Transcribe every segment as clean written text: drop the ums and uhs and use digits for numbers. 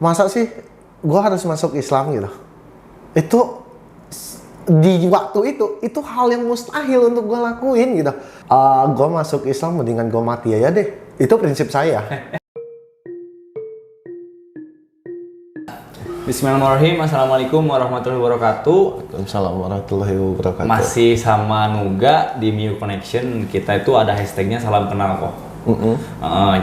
masa sih gue harus masuk Islam gitu? Itu di waktu itu hal yang mustahil untuk gue lakuin gitu. Gue masuk Islam mendingan gue mati aja deh. Itu prinsip saya. Bismillahirrahmanirrahim. Assalamualaikum warahmatullahi wabarakatuh. Waalaikumsalam warahmatullahi wabarakatuh. Masih sama Nuga di Miu Connection. Kita itu ada hashtagnya salam kenal Koh.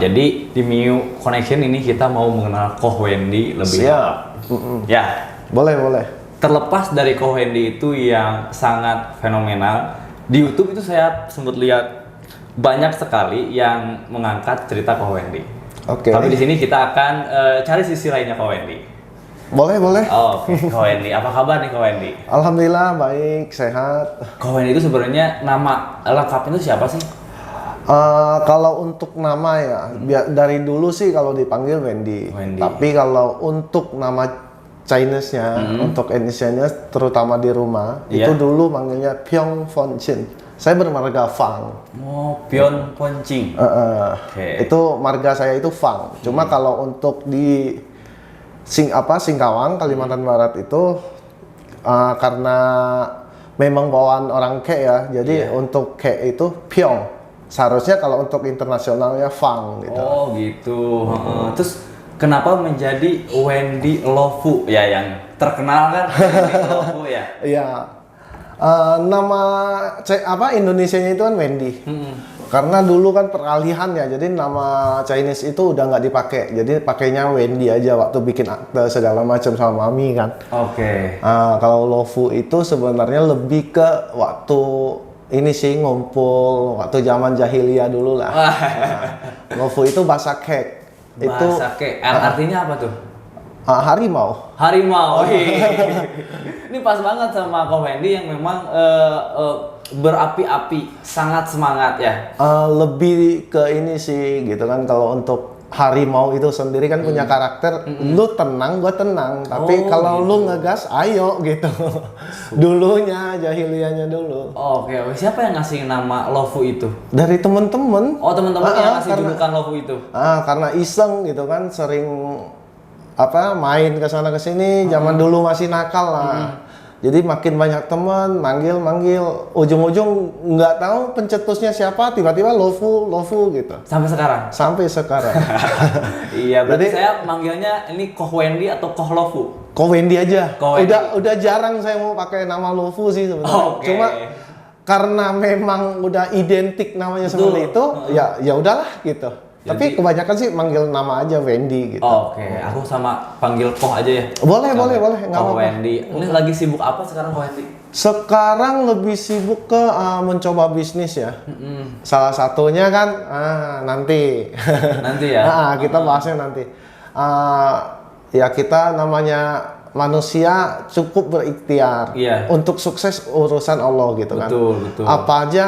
Jadi di Miu Connection ini kita mau mengenal Koh Wendy lebih. Siap. Ya. Boleh. Terlepas dari Koh Wendy itu yang sangat fenomenal, di YouTube itu saya sempat lihat banyak sekali yang mengangkat cerita Koh Wendy. Oke. Tapi di sini kita akan cari sisi lainnya Koh Wendy. Boleh. Oke, Koh Wendy. Apa kabar nih Koh Wendy? Alhamdulillah baik, sehat. Koh Wendy itu sebenarnya nama lengkapnya itu siapa sih? Kalau untuk nama ya, dari dulu sih kalau dipanggil Wendy. Tapi kalau untuk nama Chinese-nya, untuk inisialnya terutama di rumah, itu dulu manggilnya Pyong Fon Chin. Saya bermarga Fang. Oh, Pion Poncing. Itu marga saya itu Fang. Cuma kalau untuk di Singkawang, Kalimantan Barat itu karena memang bawaan orang Ke ya, jadi untuk Ke itu Pyong. Seharusnya kalau untuk internasionalnya Fang gitu. Oh gitu. Terus kenapa menjadi Wendy Lofu ya yang terkenal kan? Wendy Lofu ya. Iya. Nama Indonesianya itu kan Wendy. Karena dulu kan peralihan ya, jadi nama Chinese itu udah nggak dipakai, jadi pakainya Wendy aja waktu bikin akte segala macam sama mami kan. Oke. Kalau Lofu itu sebenarnya lebih ke waktu ini sih ngumpul waktu zaman jahiliyah dulu lah. Lofu itu bahasa Kek. Bahasa Kek. Artinya apa tuh? Harimau. Harimau. Ini pas banget sama Koh Wendy yang memang berapi-api, sangat semangat ya. Lebih ke ini sih gitu kan, kalau untuk harimau itu sendiri kan punya karakter, lu tenang, gua tenang. Tapi kalau lu ngegas, ayo gitu. Dulunya, jahiliyahnya dulu. Oke. Siapa yang ngasih nama Lofu itu? Dari temen-temen. Oh, teman-teman yang ngasih julukan Lofu itu? Karena iseng gitu kan, sering main ke sana ke sini, zaman dulu masih nakal lah. Jadi makin banyak teman, manggil, ujung-ujung nggak tahu pencetusnya siapa, tiba-tiba Lofu gitu. Sampai sekarang. Iya, berarti saya manggilnya ini Koh Wendy atau Koh Lofu? Koh Wendy aja. Wendy. Udah jarang saya mau pakai nama Lofu sih sebenarnya. Cuma karena memang udah identik namanya seperti itu, ya udahlah gitu. Tapi kebanyakan sih manggil nama aja Wendy gitu. Oke, aku sama panggil Koh aja ya. Boleh, nggak apa-apa. Wendy. Ini lagi sibuk apa sekarang Koh Wendy? Sekarang lebih sibuk ke mencoba bisnis ya. Salah satunya kan nanti. Nanti ya. Kita bahasnya nanti. Ya kita namanya manusia cukup berikhtiar untuk sukses urusan Allah gitu kan. Betul. Apa aja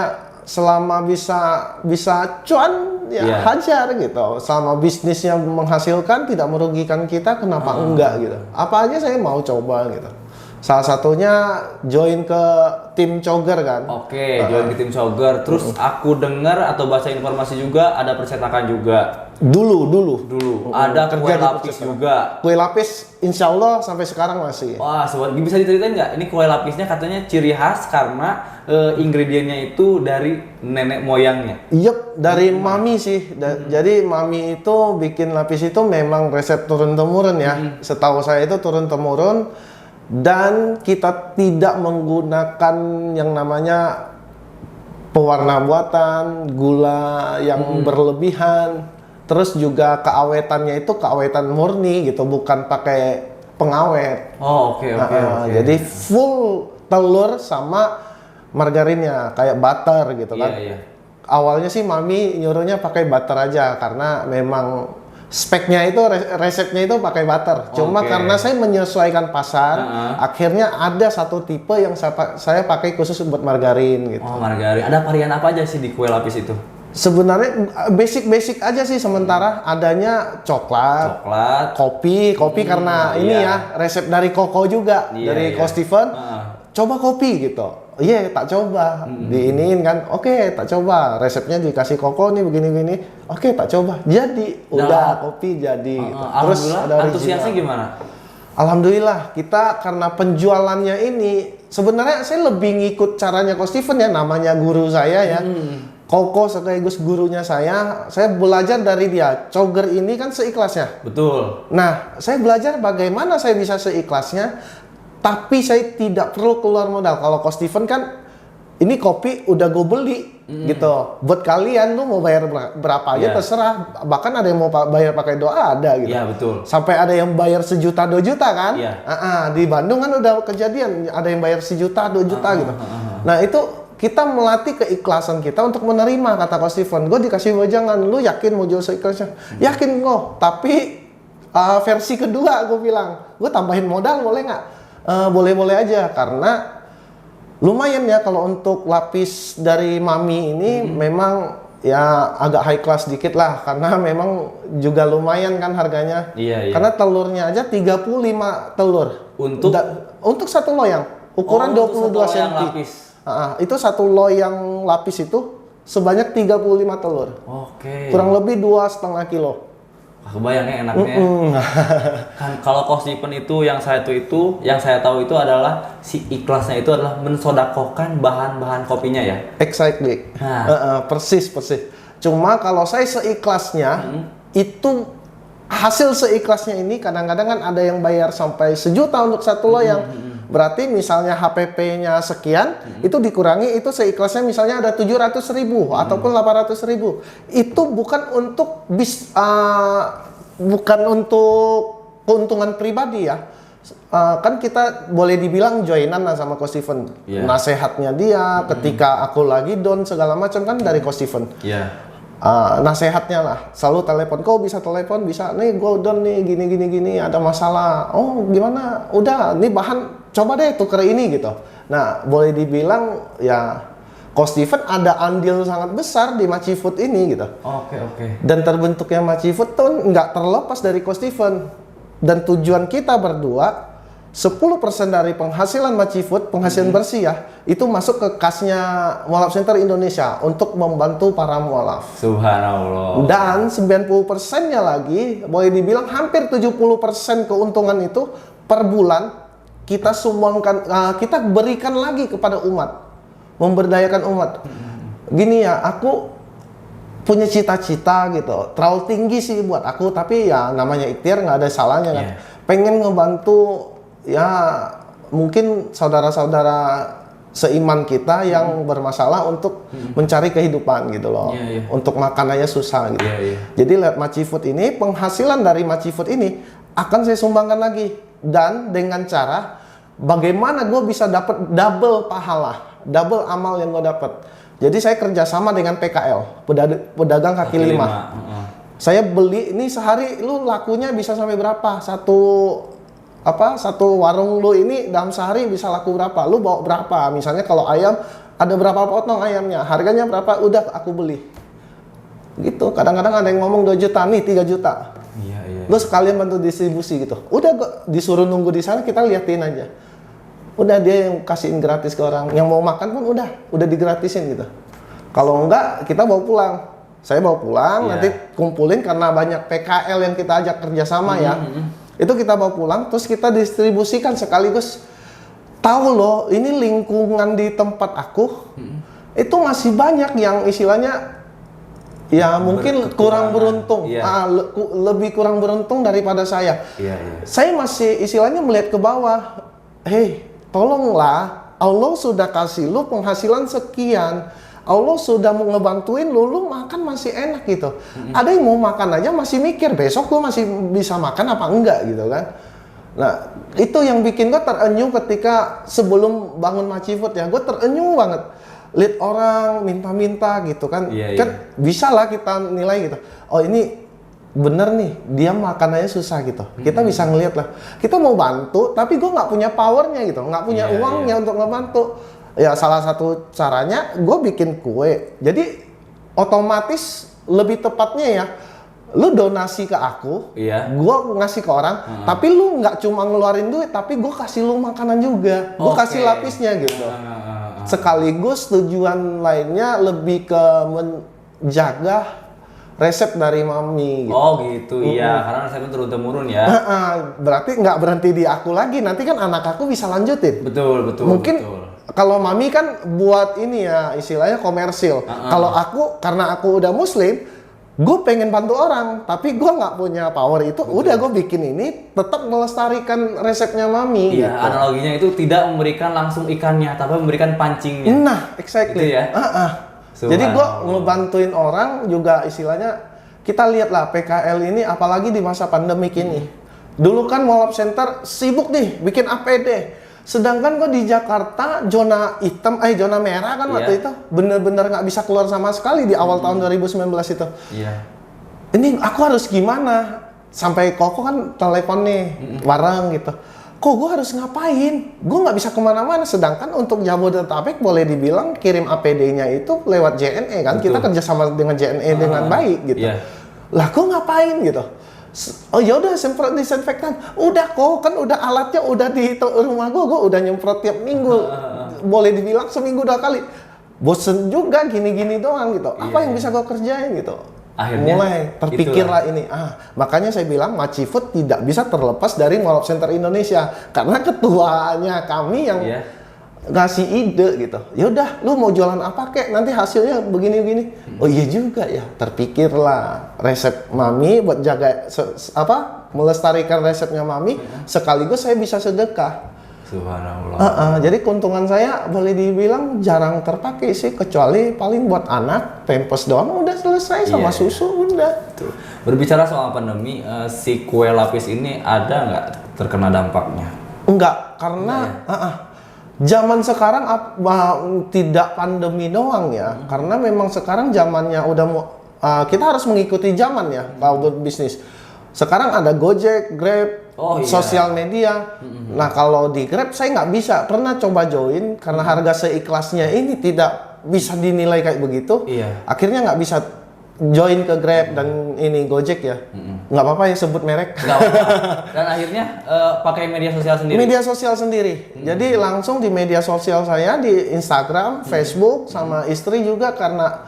selama bisa cuan ya hajar gitu. Selama bisnisnya menghasilkan, tidak merugikan kita, kenapa enggak gitu. Apa aja saya mau coba gitu. Salah satunya join ke tim Cogger kan. Oke, join ke tim Cogger. Terus aku dengar atau baca informasi juga ada percetakan juga. Dulu. Ada kue lapis juga. Kue lapis insya Allah sampai sekarang masih. Wah, bisa diceritain nggak? Ini kue lapisnya katanya ciri khas karena ingredientnya itu dari nenek moyangnya. Yep, dari mami sih. Jadi mami itu bikin lapis itu memang resep turun-temurun ya. Setahu saya itu turun-temurun. Dan kita tidak menggunakan yang namanya pewarna buatan, gula yang berlebihan. Terus juga keawetannya itu keawetan murni gitu, bukan pakai pengawet. Oke. Jadi full telur sama margarinnya, kayak butter gitu kan. Iya. Awalnya sih mami nyuruhnya pakai butter aja karena memang speknya itu resepnya itu pakai butter. Cuma karena saya menyesuaikan pasar, akhirnya ada satu tipe yang saya pakai khusus buat margarin gitu. Oh, margarin. Ada varian apa aja sih di kue lapis itu? Sebenarnya basic aja sih sementara. Adanya coklat, kopi karena ini ya resep dari Koko juga, dari Ko Steven. Coba kopi gitu. iya tak coba, diiniin kan, oke tak coba, resepnya dikasih Koko nih begini-begini, oke tak coba, jadi, udah kopi jadi. Gitu. Terus ada antusiasnya gimana? Alhamdulillah, kita karena penjualannya ini, sebenarnya saya lebih ngikut caranya Coach Steven ya, namanya guru saya ya. Koko sekaligus gurunya saya belajar dari dia. Cogger ini kan seikhlasnya. Betul. Nah, saya belajar bagaimana saya bisa seikhlasnya, tapi saya tidak perlu keluar modal. Kalau Coach Steven kan, ini kopi udah gue beli gitu. Buat kalian tuh mau bayar berapa aja terserah. Bahkan ada yang mau bayar pakai doa ada gitu. Iya betul. Sampai ada yang bayar 1 juta 2 juta kan? Iya. Di Bandung kan udah kejadian ada yang bayar 1 juta 2 juta gitu. Nah itu kita melatih keikhlasan kita untuk menerima, kata Coach Steven. Gue dikasih wejangan, lu yakin mau jual seikhlasnya? Yakin kok, tapi versi kedua gue bilang, gue tambahin modal boleh nggak? Boleh-boleh aja, karena lumayan ya kalau untuk lapis dari Mami ini memang ya agak high class dikit lah, karena memang juga lumayan kan harganya. Iya. Karena telurnya aja 35 telur. Untuk satu loyang, ukuran 22 cm. Itu satu loyang lapis itu sebanyak 35 telur. Oke. Kurang lebih 2,5 kilo. Kebayangnya enaknya. Kan kalau Coach Steven itu yang saya tahu itu adalah si ikhlasnya itu adalah mensodakohkan bahan-bahan kopinya ya. Exactly. Persis. Cuma kalau saya seikhlasnya itu hasil seikhlasnya ini kadang-kadang kan ada yang bayar sampai 1 juta untuk satu loyang. Berarti misalnya HPP-nya sekian, itu dikurangi, itu seikhlasnya misalnya ada 700.000 ataupun 800.000. Itu bukan untuk bukan untuk keuntungan pribadi ya. Kan kita boleh dibilang joinan lah sama Coach Steven. Nasehatnya dia ketika aku lagi down segala macam kan dari Coach Steven. Nasehatnya lah, selalu telepon, kau bisa telepon, bisa nih gue down nih gini ada masalah, oh gimana, udah nih bahan coba deh tuker ini gitu. Nah boleh dibilang ya Coach Steven ada andil sangat besar di Maci Food ini gitu. Oke. Dan terbentuknya Maci Food tuh nggak terlepas dari Coach Steven, dan tujuan kita berdua 10% dari penghasilan Maci Food, penghasilan bersih ya, itu masuk ke kasnya Mualaf Center Indonesia untuk membantu para mualaf. Subhanallah. Dan 90%-nya lagi, boleh dibilang hampir 70% keuntungan itu per bulan kita sumbangkan, kita berikan lagi kepada umat, memberdayakan umat. Gini ya, aku punya cita-cita gitu, terlalu tinggi sih buat aku, tapi ya namanya ikhtiar nggak ada salahnya kan. Pengen ngebantu ya mungkin saudara-saudara seiman kita yang bermasalah untuk mencari kehidupan gitu loh. Untuk makan aja susah gitu. Jadi lewat Maci Food ini, penghasilan dari Maci Food ini akan saya sumbangkan lagi, dan dengan cara bagaimana gue bisa dapat double pahala, double amal yang gue dapat. Jadi saya kerjasama dengan PKL, pedagang kaki lima. Saya beli ini sehari lu lakunya bisa sampai berapa? Satu warung lu ini dalam sehari bisa laku berapa? Lu bawa berapa? Misalnya kalau ayam ada berapa potong ayamnya, harganya berapa? Udah aku beli. Gitu. Kadang-kadang ada yang ngomong 2 juta nih, 3 juta. Lu sekalian bantu distribusi gitu. Udah disuruh nunggu di sana, kita liatin aja. Udah dia yang kasihin gratis ke orang. Yang mau makan pun udah digratisin gitu. Kalau enggak kita bawa pulang. Saya bawa pulang, nanti kumpulin karena banyak PKL yang kita ajak kerjasama ya. Itu kita bawa pulang, terus kita distribusikan sekaligus. Tahu loh, ini lingkungan di tempat aku itu masih banyak yang istilahnya ya mungkin kurang beruntung, lebih kurang beruntung daripada saya. Saya masih istilahnya melihat ke bawah. Hei, tolonglah, Allah sudah kasih lu penghasilan sekian. Allah sudah mau ngebantuin lu makan masih enak gitu. Ada yang mau makan aja masih mikir besok gue masih bisa makan apa enggak gitu kan. Nah itu yang bikin gue terenyuh ketika sebelum bangun Maci Food ya, gue terenyuh banget lihat orang minta-minta gitu kan. Kan bisa lah kita nilai gitu, oh ini bener nih dia makan aja susah gitu. Kita bisa ngeliat lah, kita mau bantu tapi gue nggak punya powernya gitu, nggak punya uangnya untuk ngebantu. Ya salah satu caranya gue bikin kue. Jadi otomatis lebih tepatnya ya, lu donasi ke aku, gue ngasih ke orang, tapi lu nggak cuma ngeluarin duit, tapi gue kasih lu makanan juga, gue kasih lapisnya gitu. sekaligus tujuan lainnya lebih ke menjaga resep dari mami gitu. Oh gitu, iya, karena resepnya turun-temurun ya. Berarti nggak berhenti di aku lagi, nanti kan anak aku bisa lanjutin. Betul. Mungkin betul. kalau mami kan buat ini ya, istilahnya komersil. Kalau aku, karena aku udah muslim, gue pengen bantu orang, tapi gue nggak punya power itu. Udah gue bikin ini, tetap melestarikan resepnya mami. Iya, gitu. analoginya itu tidak memberikan langsung ikannya, tapi memberikan pancingnya. Nah, exactly. Gitu ya? Jadi gue ngebantuin orang juga, istilahnya kita lihatlah PKL ini, apalagi di masa pandemik ini. Dulu kan Mall of Center sibuk nih bikin APD. Sedangkan gue di Jakarta zona hitam, zona merah kan waktu itu bener-bener nggak bisa keluar sama sekali di awal tahun 2019 itu. Iya. Ini aku harus gimana? Sampai Koko kan telepon nih, bareng gitu. Kok gue harus ngapain? Gue nggak bisa kemana-mana. Sedangkan untuk Jabodetabek boleh dibilang kirim APD-nya itu lewat JNE kan. Betul. Kita kerjasama dengan JNE dengan baik gitu. Iya. Lah kok ngapain gitu? Oh yaudah semprot disinfektan. Udah kok, kan udah alatnya udah di rumah gue udah nyemprot tiap minggu. Boleh dibilang seminggu 2 kali. Bosen juga gini-gini doang gitu. Apa yang bisa gue kerjain gitu? Akhirnya Mulai terpikirlah ini. Makanya saya bilang Maci Food tidak bisa terlepas dari Mall of Center Indonesia. Karena ketuanya kami yang ngasih ide gitu. Yaudah, lu mau jualan apa kek? Nanti hasilnya begini-begini. Oh iya juga ya. Terpikirlah resep mami buat jaga melestarikan resepnya mami. Sekaligus saya bisa sedekah. Subhanallah. Jadi keuntungan saya boleh dibilang jarang terpakai sih, kecuali paling buat anak, pampers doang udah selesai sama susu udah. Tuh. Berbicara soal pandemi, si kue lapis ini ada nggak terkena dampaknya? Enggak, karena zaman sekarang tidak pandemi doang ya, karena memang sekarang zamannya udah kita harus mengikuti zaman ya kalau berbisnis. Sekarang ada Gojek, Grab, sosial media. Nah kalau di Grab saya nggak bisa, pernah coba join karena harga seikhlasnya ini tidak bisa dinilai kayak begitu. Akhirnya nggak bisa join ke Grab dan ini Gojek ya. Nggak apa-apa ya sebut merek. Nggak apa-apa. Dan akhirnya pakai media sosial sendiri? Media sosial sendiri. Jadi langsung di media sosial saya, di Instagram, Facebook, sama istri juga, karena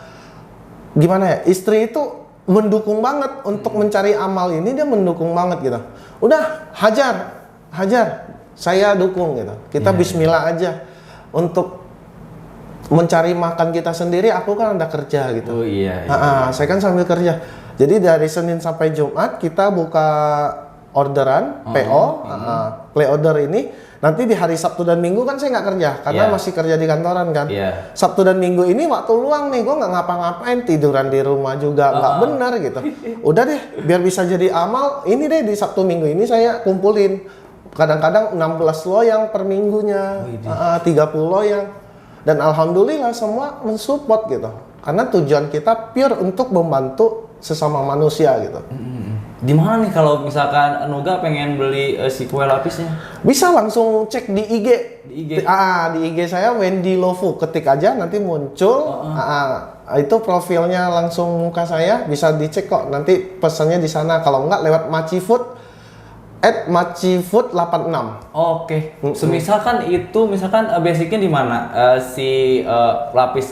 gimana ya, istri itu mendukung banget untuk mencari amal ini, dia mendukung banget gitu. Udah hajar, saya dukung gitu. Kita Bismillah aja untuk mencari makan kita sendiri. Aku kan ada kerja gitu. Saya kan sambil kerja. Jadi dari Senin sampai Jumat kita buka orderan, PO, play order ini. Nanti di hari Sabtu dan Minggu kan saya nggak kerja, karena masih kerja di kantoran kan. Sabtu dan Minggu ini waktu luang nih, gue nggak ngapa-ngapain, tiduran di rumah juga nggak benar gitu. Udah deh, biar bisa jadi amal, ini deh di Sabtu Minggu ini saya kumpulin. Kadang-kadang 16 loyang per minggunya, 30 loyang. Dan alhamdulillah semua mensupport gitu. Karena tujuan kita pure untuk membantu sesama manusia gitu. Di mana nih kalau misalkan Nuga pengen beli si kue lapisnya? Bisa langsung cek di IG. Di IG? Di IG saya Wendy Lofu, ketik aja nanti muncul. Itu profilnya langsung muka saya, bisa dicek kok. Nanti pesannya di sana. Kalau enggak lewat Maci Food @macifood86. Oke. Misalkan itu, misalkan basicnya di mana si lapis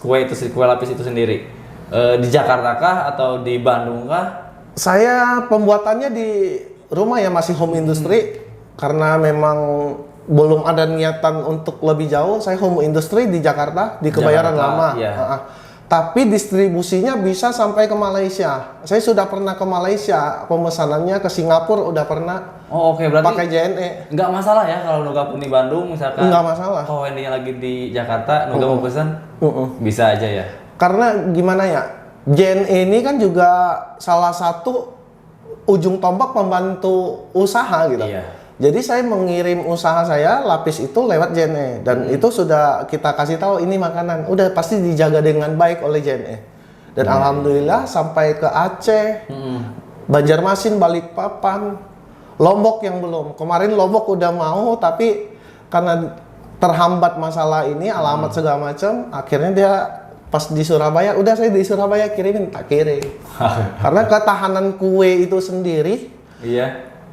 kue itu, si kue lapis itu sendiri? Di Jakarta kah atau di Bandung kah? Saya pembuatannya di rumah ya, masih home industry. Karena memang belum ada niatan untuk lebih jauh, saya home industry di Jakarta, di Kebayoran Lama. Tapi distribusinya bisa sampai ke Malaysia. Saya sudah pernah ke Malaysia, pemesanannya ke Singapura udah pernah. Berarti pakai JNE. Nggak masalah ya kalau Nuga pun di Bandung misalkan. Nggak masalah. Kalau Wendy-nya lagi di Jakarta, Nuga mau pesan, bisa aja ya. Karena gimana ya, JNE ini kan juga salah satu ujung tombak pembantu usaha gitu. Jadi saya mengirim usaha saya lapis itu lewat JNE, dan itu sudah kita kasih tahu ini makanan, udah pasti dijaga dengan baik oleh JNE. Dan alhamdulillah sampai ke Aceh, Banjarmasin, Balikpapan, Lombok yang belum. Kemarin Lombok udah mau, tapi karena terhambat masalah ini, alamat segala macam, akhirnya dia pas di Surabaya, udah saya di Surabaya kirimin, tak kirim. Karena ketahanan kue itu sendiri,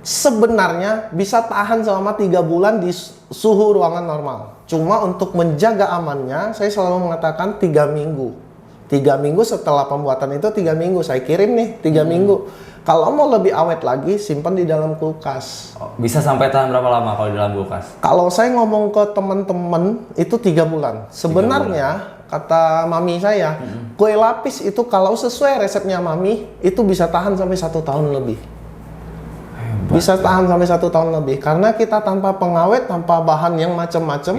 sebenarnya bisa tahan selama 3 bulan di suhu ruangan normal. Cuma untuk menjaga amannya, saya selalu mengatakan 3 minggu. 3 minggu setelah pembuatan itu 3 minggu. Saya kirim nih 3 minggu. Kalau mau lebih awet lagi, simpan di dalam kulkas. Bisa sampai tahan berapa lama kalau di dalam kulkas? Kalau saya ngomong ke teman-teman, itu 3 bulan. Sebenarnya, kata mami saya, kue lapis itu kalau sesuai resepnya mami, itu bisa tahan sampai 1 tahun lebih. Bisa tahan sampai 1 tahun lebih karena kita tanpa pengawet, tanpa bahan yang macam-macam,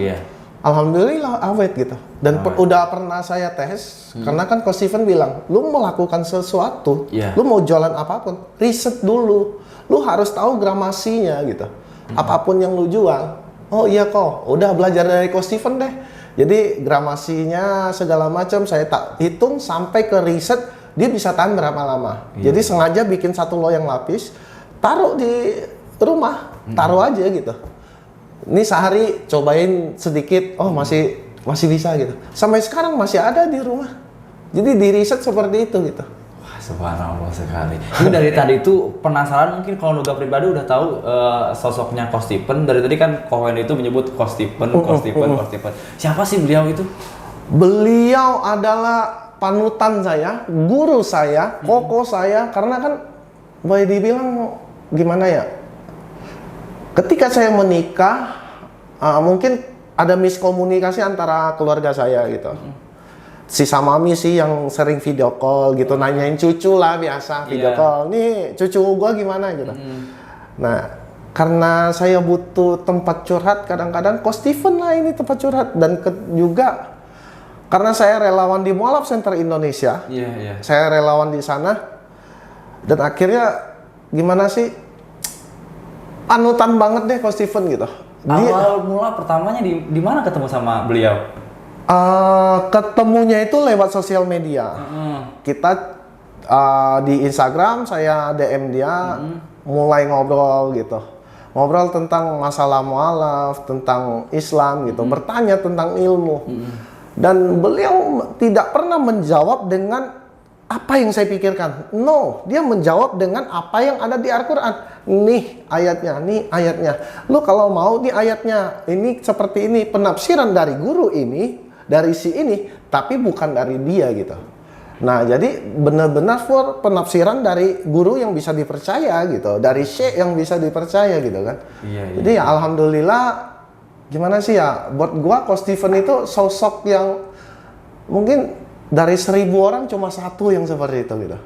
alhamdulillah awet gitu. Dan udah pernah saya tes karena kan Coach Steven bilang, lu mau lakukan sesuatu, lu mau jualan apapun, riset dulu. Lu harus tahu gramasinya gitu. Apapun yang lu jual. Oh iya kok, udah belajar dari Coach Steven deh. Jadi gramasinya segala macam saya tak hitung sampai ke riset dia bisa tahan berapa lama. Jadi sengaja bikin 1 loyang lapis, taruh di rumah, taruh aja gitu. Ini sehari cobain sedikit, oh masih bisa gitu. Sampai sekarang masih ada di rumah. Jadi di riset seperti itu gitu. Wah, subhanallah sekali. Ini dari tadi itu penasaran, mungkin kalau Nuga pribadi udah tahu sosoknya Coach Steven. Dari tadi kan Kowen itu menyebut Coach Steven. Siapa sih beliau itu? Beliau adalah panutan saya, guru saya, koko saya, karena kan boleh dibilang gimana ya, ketika saya menikah mungkin ada miskomunikasi antara keluarga saya gitu. Si Mami sih yang sering video call gitu, nanyain cucu lah biasa video call, nih cucu gua gimana gitu. Nah, karena saya butuh tempat curhat, kadang-kadang Coach Steven lah ini tempat curhat. Dan juga karena saya relawan di Mualaf Center Indonesia, saya relawan di sana, dan akhirnya gimana sih, panutan banget deh Coach Steven gitu. Awal mula pertamanya di mana ketemu sama beliau? Ketemunya itu lewat sosial media. Kita di Instagram, saya DM dia, mulai ngobrol gitu. Ngobrol tentang masalah mualaf, tentang Islam gitu, bertanya tentang ilmu. Dan beliau tidak pernah menjawab dengan apa yang saya pikirkan. No, dia menjawab dengan apa yang ada di Al-Quran. Nih ayatnya. Lu kalau mau nih ayatnya, ini seperti ini. Penafsiran dari guru ini, dari si ini, tapi bukan dari dia gitu. Nah, jadi benar-benar for penafsiran dari guru yang bisa dipercaya gitu. Dari syekh yang bisa dipercaya gitu kan. Jadi ya alhamdulillah, gimana sih ya, buat gua Coach Steven itu sosok yang mungkin dari 1000 orang cuma 1 yang seperti itu gitu.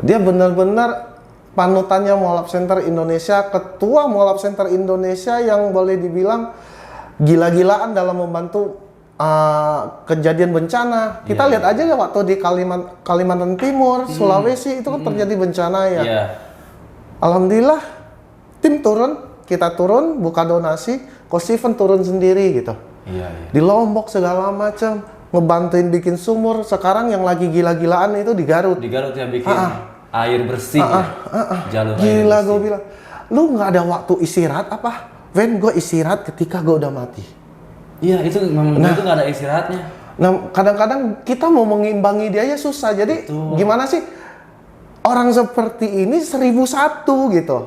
Dia benar-benar panutannya Mualaf Center Indonesia, ketua Mualaf Center Indonesia yang boleh dibilang gila-gilaan dalam membantu kejadian bencana. Kita lihat aja ya waktu di Kalimantan Timur, Sulawesi itu kan terjadi bencana ya. Alhamdulillah tim turun, kita turun, buka donasi, Coach Steven turun sendiri gitu. Di Lombok segala macam, ngebantuin bikin sumur. Sekarang yang lagi gila-gilaan itu di Garut. Di Garut yang bikin air bersih. Jalur gila, air gue bilang, lu nggak ada waktu istirahat apa? Wen, gue istirahat ketika gue udah mati. Iya, itu memang itu nggak ada istirahatnya. Nah, kadang-kadang kita mau mengimbangi dia ya susah. Jadi gimana sih? Orang seperti ini 1001 gitu.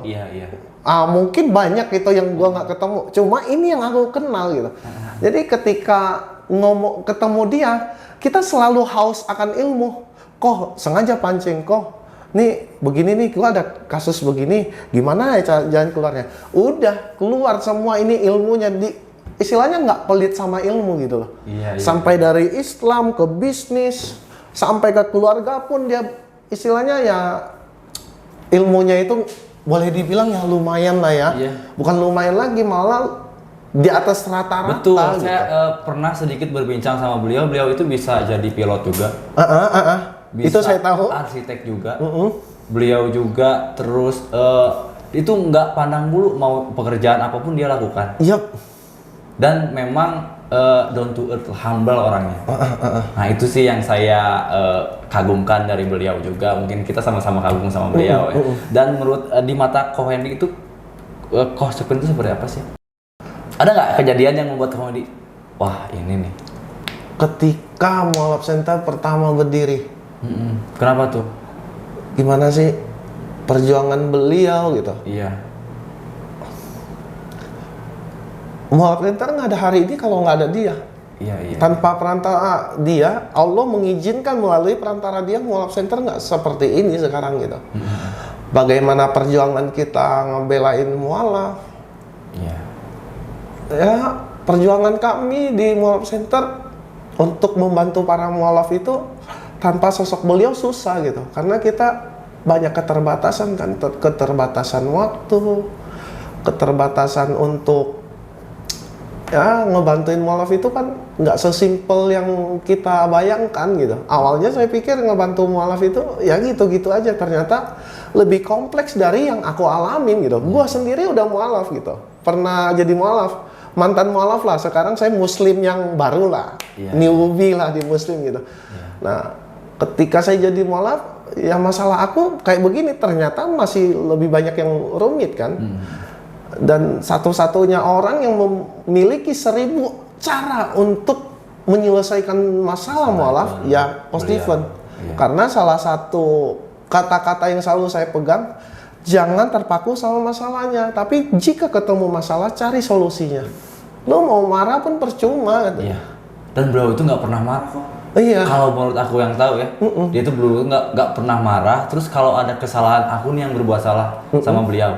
Mungkin banyak gitu yang gua nggak ketemu. Cuma ini yang aku kenal gitu. Jadi ketika ketemu dia, kita selalu haus akan ilmu. Kok sengaja pancing kok. Nih begini nih, gua ada kasus begini. Gimana ya jalan keluarnya? Udah keluar semua ini ilmunya istilahnya nggak pelit sama ilmu gitu loh. Sampai dari Islam ke bisnis, sampai ke keluarga pun dia istilahnya ya ilmunya itu boleh dibilang ya lumayan lah ya. Bukan lumayan lagi, malah di atas rata-rata. Betul, gitu. saya pernah sedikit berbincang sama beliau. Beliau itu bisa jadi pilot juga. Bisa itu saya tahu. Arsitek juga. Beliau juga terus itu nggak pandang bulu, mau pekerjaan apapun dia lakukan. Dan memang down to earth, humble orangnya. Nah itu sih yang saya kagumkan dari beliau juga. Mungkin kita sama-sama kagum sama beliau ya. Dan menurut di mata Ko Hendy itu Coach Steven itu seperti apa sih? Ada nggak kejadian yang membuat Ko Hendy, wah ini nih? Ketika Mualaf Center pertama berdiri. Kenapa tuh? Gimana sih? perjuangan beliau gitu. Iya. Mualaf Center nggak ada hari ini kalau nggak ada dia. Iya. Tanpa perantara dia, Allah mengizinkan melalui perantara dia Mualaf Center nggak seperti ini sekarang gitu. Bagaimana perjuangan kita ngebelain mualaf? Iya. Ya, perjuangan kami di Mualaf Center untuk membantu para mualaf itu tanpa sosok beliau susah gitu. Karena kita banyak keterbatasan kan, keterbatasan waktu, keterbatasan untuk ya ngebantuin mualaf itu kan nggak sesimpel yang kita bayangkan gitu. Awalnya saya pikir ngebantu mualaf itu ya gitu-gitu aja, ternyata lebih kompleks dari yang aku alamin gitu. Gua sendiri udah mualaf gitu, pernah jadi mualaf, mantan mualaf lah. Sekarang saya muslim yang baru lah, newbie lah di muslim gitu. Nah, ketika saya jadi mualaf, ya masalah aku kayak begini, ternyata masih lebih banyak yang rumit kan. Dan satu-satunya orang yang memiliki 1000 cara untuk menyelesaikan masalah mualaf ya Coach Steven. Karena salah satu kata-kata yang selalu saya pegang, jangan terpaku sama masalahnya, tapi jika ketemu masalah cari solusinya. Lo mau marah pun percuma gitu. Iya. Dan beliau itu nggak pernah marah kok. Iya. Kalau menurut aku yang tahu ya, dia itu beliau nggak pernah marah. Terus kalau ada kesalahan aku nih yang berbuat salah sama beliau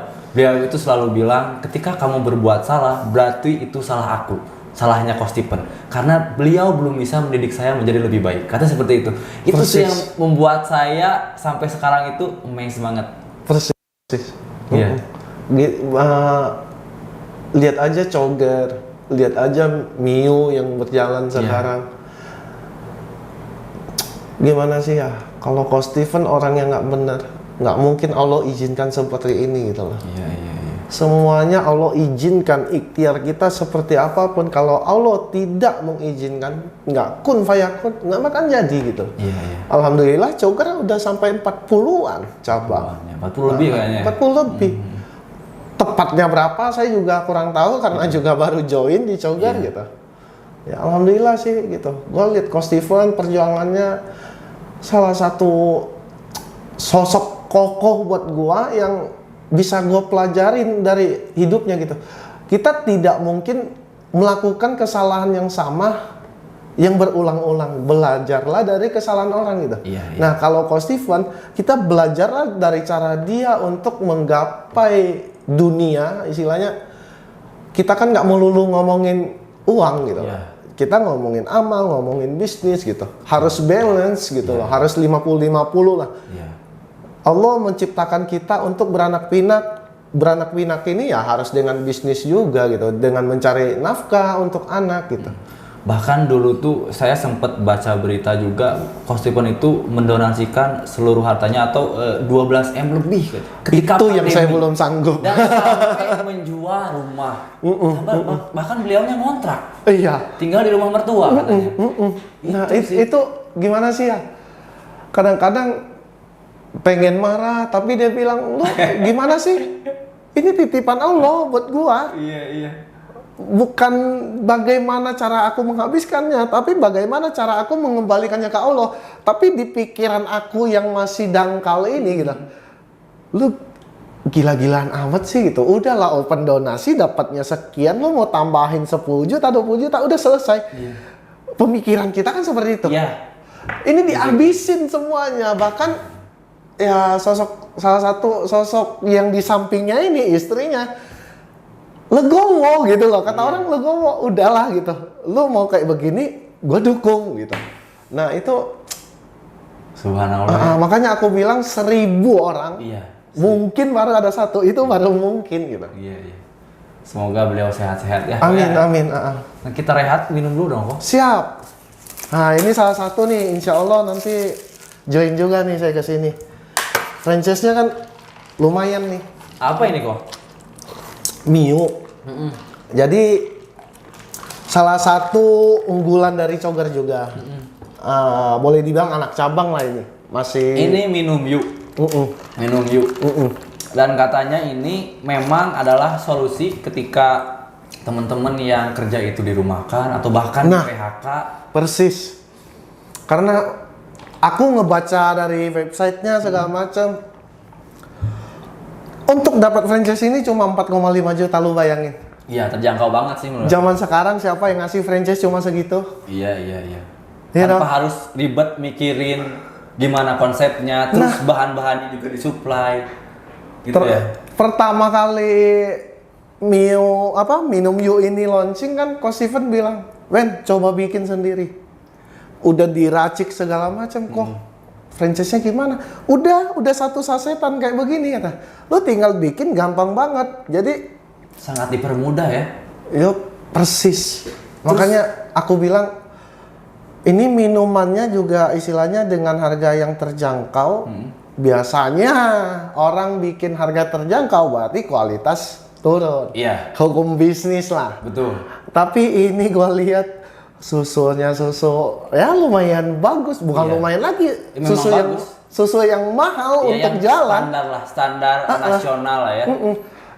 itu selalu bilang, ketika kamu berbuat salah, berarti itu salah aku, salahnya Coach Steven. Karena beliau belum bisa mendidik saya menjadi lebih baik. Kata seperti itu. Itu sih yang membuat saya sampai sekarang itu amazed banget. Persis. Iya. Lihat aja Coger, lihat aja Miu yang berjalan sekarang. Gimana sih ya? Kalau Coach Steven orang yang nggak benar, nggak mungkin Allah izinkan seperti ini gitu loh. Iya. Semuanya Allah izinkan, ikhtiar kita seperti apapun. Kalau Allah tidak mengizinkan, nggak kun fayakun, nggak makan jadi gitu. Iya. Alhamdulillah Coger udah sampai 40-an cabang. 40 lebih kayaknya. 40 lebih. Tepatnya berapa saya juga kurang tahu karena juga baru join di Coger gitu. Ya alhamdulillah sih gitu. Gue lihat Coach Steven perjuangannya salah satu sosok kokoh buat gua yang bisa gua pelajarin dari hidupnya gitu. Kita tidak mungkin melakukan kesalahan yang sama yang berulang-ulang. Belajarlah dari kesalahan orang gitu. Nah, kalau Coach Steven, kita belajarlah dari cara dia untuk menggapai dunia, istilahnya kita kan nggak melulu ngomongin uang gitu. Kita ngomongin amal, ngomongin bisnis gitu. Harus balance gitu loh. Harus 50-50 lah. Allah menciptakan kita untuk beranak pinak ini ya harus dengan bisnis juga gitu, dengan mencari nafkah untuk anak gitu. Bahkan dulu tuh saya sempat baca berita juga, Coach Steven itu mendonasikan seluruh hartanya atau 12 M lebih ketika itu pandemi. yang saya belum sanggup. Dan sampai menjual rumah. Bahkan beliaunya ngontrak. Iya. Tinggal di rumah mertua katanya. Nah, itu gimana sih ya? Kadang-kadang pengen marah tapi dia bilang, "Lu gimana sih? Ini titipan Allah buat gua." Iya. Bukan bagaimana cara aku menghabiskannya, tapi bagaimana cara aku mengembalikannya ke Allah. Tapi di pikiran aku yang masih dangkal ini gitu, lu gila-gilaan amat sih gitu. Udahlah open donasi dapatnya sekian, lu mau tambahin 10 juta, 20 juta, udah selesai. Pemikiran kita kan seperti itu. Ini dihabisin semuanya. Bahkan ya salah satu sosok yang di sampingnya ini istrinya legowo gitu loh, kata orang legowo, udahlah gitu, lu mau kayak begini gue dukung gitu. Nah itu subhanallah. Makanya aku bilang 1000 orang mungkin baru ada satu, itu baru mungkin gitu. Iya. Semoga beliau sehat-sehat ya. Amin. Nah, kita rehat minum dulu dong kok. Siap. Nah ini salah satu nih, insya Allah nanti join juga nih saya ke sini. Franchise-nya kan lumayan nih. Apa ini kok? Miu. Jadi salah satu unggulan dari Coger juga. Boleh dibilang anak cabang lah ini. Masih. Ini minum yuk. Minum yuk. Dan katanya ini memang adalah solusi ketika teman-teman yang kerja itu dirumahkan atau bahkan di PHK. Persis. Karena aku ngebaca dari websitenya segala macam. Untuk dapat franchise ini cuma 4,5 juta, lu bayangin. Iya, terjangkau banget sih menurut. Zaman sekarang siapa yang ngasih franchise cuma segitu? Iya. Iya Tanpa dong. harus ribet mikirin gimana konsepnya, terus bahan-bahannya juga disuplai. Gitu ya. Pertama kali minum Yu ini launching kan Coach Steven bilang, "Wen, coba bikin sendiri." Udah diracik segala macam kok. Franchise-nya gimana? Udah satu sasetan kayak begini kata. Lu tinggal bikin gampang banget. Jadi Sangat dipermudah ya. yuk persis. Makanya aku bilang ini minumannya juga istilahnya dengan harga yang terjangkau. Biasanya orang bikin harga terjangkau berarti kualitas turun. Iya. Hukum bisnis lah. Betul. Tapi ini gua lihat susunya susu ya lumayan bagus, bukan Iya. lumayan lagi. Memang bagus. Susu yang mahal Iya, untuk yang jalan. standar nasional lah ya.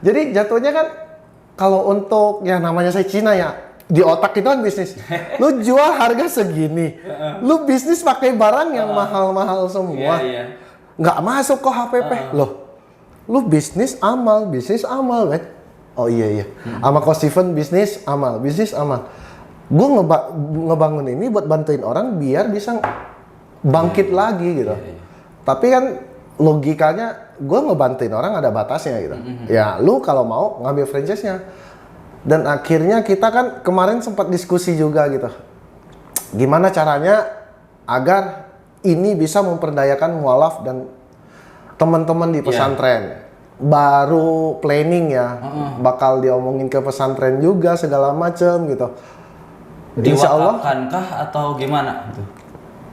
Jadi jatuhnya kan kalau untuk ya namanya saya Cina ya, di otak itu kan bisnis. Lu jual harga segini, lu bisnis pakai barang yang mahal-mahal semua. Iya. Nggak masuk ke HPP. Loh, lu bisnis amal kan? Oh iya. Sama Coach Steven bisnis amal. Gue ngebangun ini buat bantuin orang biar bisa bangkit lagi gitu. Tapi kan logikanya gue ngebantuin orang ada batasnya gitu. Ya lu kalau mau ngambil franchise-nya. Dan akhirnya kita kan kemarin sempat diskusi juga gitu. Gimana caranya agar ini bisa memperdayakan mualaf dan teman-teman di pesantren. Baru planning ya, bakal diomongin ke pesantren juga segala macem gitu. Insya Allah Diwakafkankah atau gimana?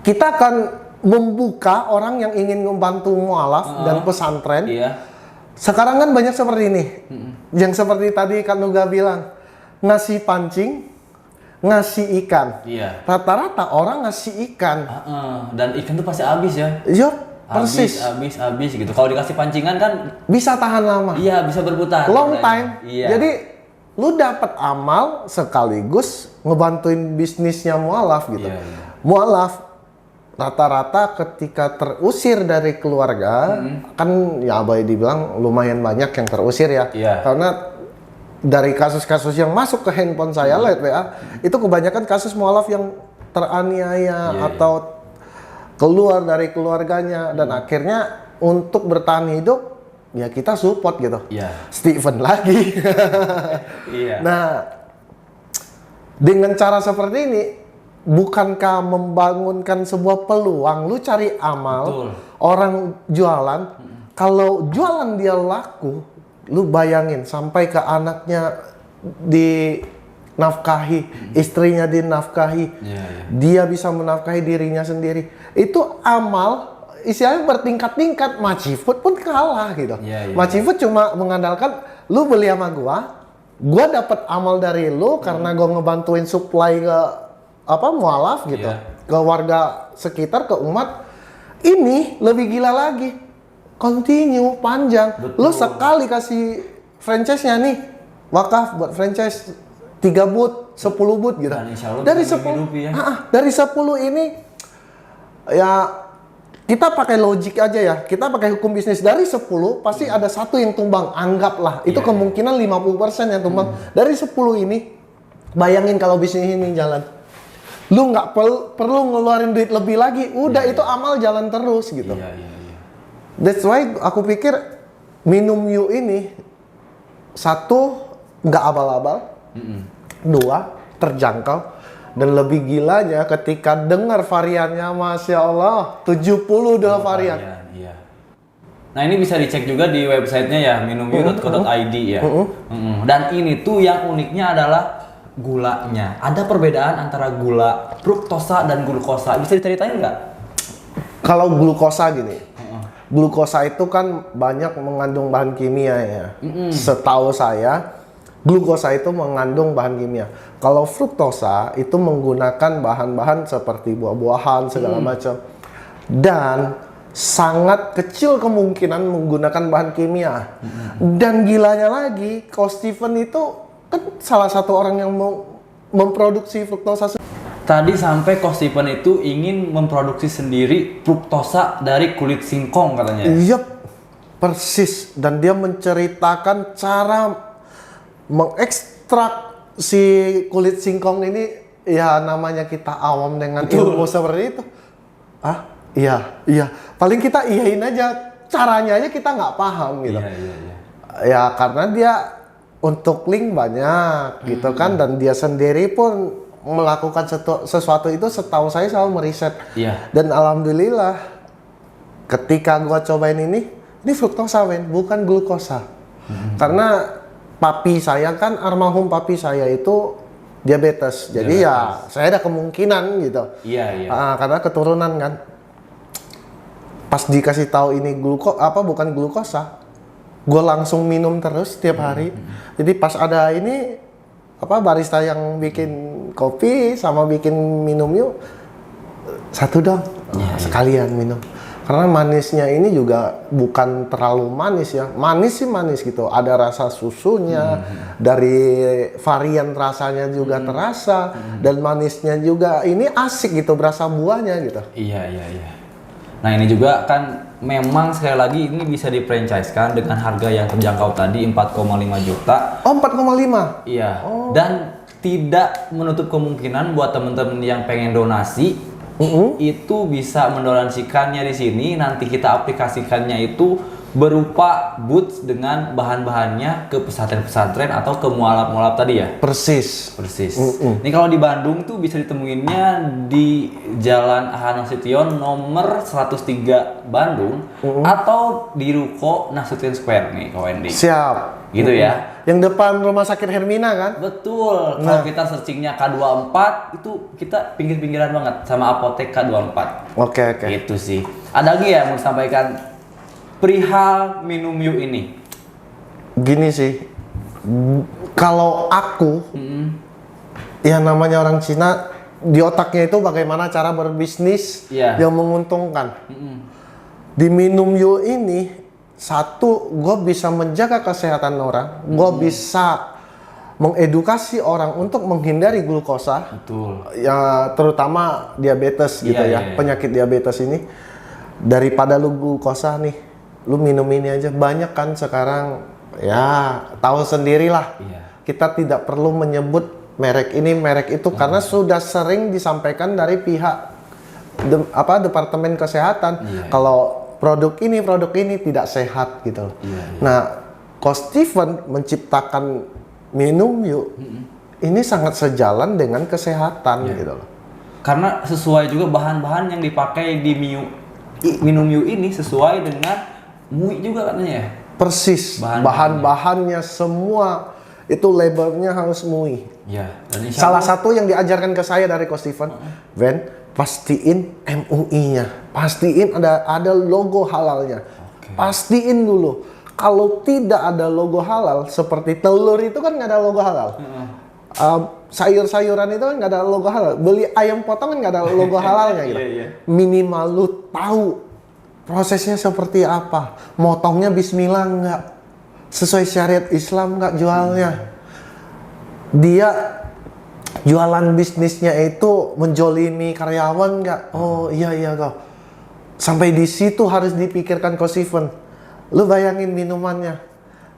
kita akan membuka orang yang ingin membantu mualaf dan pesantren. Iya. Sekarang kan banyak seperti ini, yang seperti tadi Kak Nuga bilang, ngasih pancing, ngasih ikan. Iya. Rata-rata orang ngasih ikan. Dan ikan tuh pasti habis ya. Yup, persis. Habis gitu. Kalau dikasih pancingan kan, Bisa tahan lama. iya bisa berputar. Long katanya. time. Iya. Jadi lu dapat amal sekaligus ngebantuin bisnisnya mualaf gitu. Iya. Mualaf rata-rata ketika terusir dari keluarga kan ya Abai dibilang lumayan banyak yang terusir ya. Iya. Karena dari kasus-kasus yang masuk ke handphone saya lihat WA itu kebanyakan kasus mualaf yang teraniaya atau keluar dari keluarganya dan akhirnya untuk bertahan hidup ya kita support gitu. Iya. Steven lagi. Iya. Nah, dengan cara seperti ini bukankah membangunkan sebuah peluang? Lu cari amal, Betul. orang jualan, kalau jualan dia laku, lu bayangin sampai ke anaknya dinafkahi, istrinya dinafkahi, dia bisa menafkahi dirinya sendiri. Itu amal, istilahnya bertingkat-tingkat. Macifut pun kalah gitu. Macifut cuma mengandalkan lu beli sama gua dapat amal dari lu karena gua ngebantuin supply ke mualaf gitu, ke warga sekitar, ke umat. Ini lebih gila lagi, continue panjang. Lu sekali kasih franchise-nya nih, wakaf buat franchise 3 boot, 10 boot gitu. Dan insya Allah Dari bisa 10 menghidupi ya. dari 10 ini ya kita pakai logik aja ya. Kita pakai hukum bisnis, dari 10 pasti ada satu yang tumbang, anggaplah. Itu kemungkinan 50% yang tumbang. Dari 10 ini bayangin kalau bisnis ini jalan. Lu nggak perlu ngeluarin duit lebih lagi, udah itu amal jalan terus gitu. That's why aku pikir minum Yu ini satu nggak abal-abal, dua terjangkau, dan lebih gilanya ketika dengar variannya, masya Allah 72 varian. Iya. Nah ini bisa dicek juga di websitenya ya, minumyu.co.id ya. Dan ini tuh yang uniknya adalah gulanya. Ada perbedaan antara gula fruktosa dan glukosa. Bisa diceritain nggak? Kalau glukosa gini, glukosa itu kan banyak mengandung bahan kimia ya. Setahu saya, glukosa itu mengandung bahan kimia. Kalau fruktosa itu menggunakan bahan-bahan seperti buah-buahan segala macam. Dan sangat kecil kemungkinan menggunakan bahan kimia. Dan gilanya lagi, Coach Steven itu kan salah satu orang yang mau memproduksi fruktosa. Tadi sampai Coach Steven itu ingin memproduksi sendiri fruktosa dari kulit singkong katanya. Yup. Persis, dan dia menceritakan cara mengekstrak si kulit singkong ini. Ya namanya kita awam dengan ilmu seperti itu. Ah, iya. Paling kita iyain aja, caranya aja kita nggak paham gitu. Iya. Ya karena dia untuk link banyak gitu kan, dan dia sendiri pun melakukan sesuatu itu, setahu saya selalu meriset. Iya. Dan alhamdulillah ketika gua cobain ini fruktosa men, bukan glukosa. Karena papi saya kan, almarhum papi saya itu diabetes. Jadi ya saya ada kemungkinan gitu. Iya. Karena keturunan kan. Pas dikasih tahu ini bukan glukosa, gue langsung minum terus setiap hari. Jadi pas ada ini barista yang bikin kopi sama bikin minum yuk, satu dong, sekalian minum. Karena manisnya ini juga bukan terlalu manis ya, manis gitu. Ada rasa susunya, dari varian rasanya juga terasa, dan manisnya juga ini asik gitu, berasa buahnya gitu. Iya. Nah ini juga kan memang sekali lagi ini bisa di-franchise-kan dengan harga yang terjangkau tadi 4,5 juta. Oh 4,5? Iya. Dan tidak menutup kemungkinan buat teman-teman yang pengen donasi itu bisa mendonasikannya di sini. Nanti kita aplikasikannya itu berupa boots dengan bahan-bahannya ke pesantren-pesantren atau ke mualaf-mualaf tadi ya. Persis. Ini kalau di Bandung tuh bisa ditemuinnya di Jalan Ahmad Nasution nomor 103 Bandung atau di Ruko Nasution Square nih Kak Wendy. Siap. Gitu ya. Yang depan rumah sakit Hermina kan? Betul. Kalau kita searchingnya K24 itu kita pinggir-pinggiran banget sama apotek K24. Oke. Itu sih. Ada lagi ya mau disampaikan perihal minum yuk ini? Gini sih, kalau aku, ya namanya orang Cina, di otaknya itu bagaimana cara berbisnis yang menguntungkan. Di minum yuk ini, satu, gue bisa menjaga kesehatan orang, gue bisa mengedukasi orang untuk menghindari glukosa. Betul. Ya terutama diabetes gitu ya, penyakit diabetes ini. Daripada lu glukosa nih, lu minum ini aja. Banyak kan sekarang, ya tahu sendirilah. Kita tidak perlu menyebut merek ini, merek itu, karena sudah sering disampaikan dari pihak Departemen Kesehatan. Kalau produk ini tidak sehat gitu. Nah, Coach Steven menciptakan minum yuk, ini sangat sejalan dengan kesehatan gitu loh. Karena sesuai juga bahan-bahan yang dipakai di minum yuk ini sesuai dengan MUI juga katanya ya. Persis. Bahan-bahannya semua itu labelnya harus MUI. Salah satu yang diajarkan ke saya dari Coach Steven, pastiin MUI-nya, pastiin ada logo halalnya. Pastiin dulu. Kalau tidak ada logo halal, seperti telur itu kan nggak ada logo halal. Sayur-sayuran itu kan nggak ada logo halal. Beli ayam potong kan nggak ada logo halalnya gitu. Minimal lu tahu prosesnya seperti apa. Motongnya bismillah nggak, sesuai syariat Islam nggak jualnya. Dia jualan bisnisnya itu menjolimi karyawan nggak? Oh iya kok. Sampai di situ harus dipikirkan Coach Steven. Lu bayangin minumannya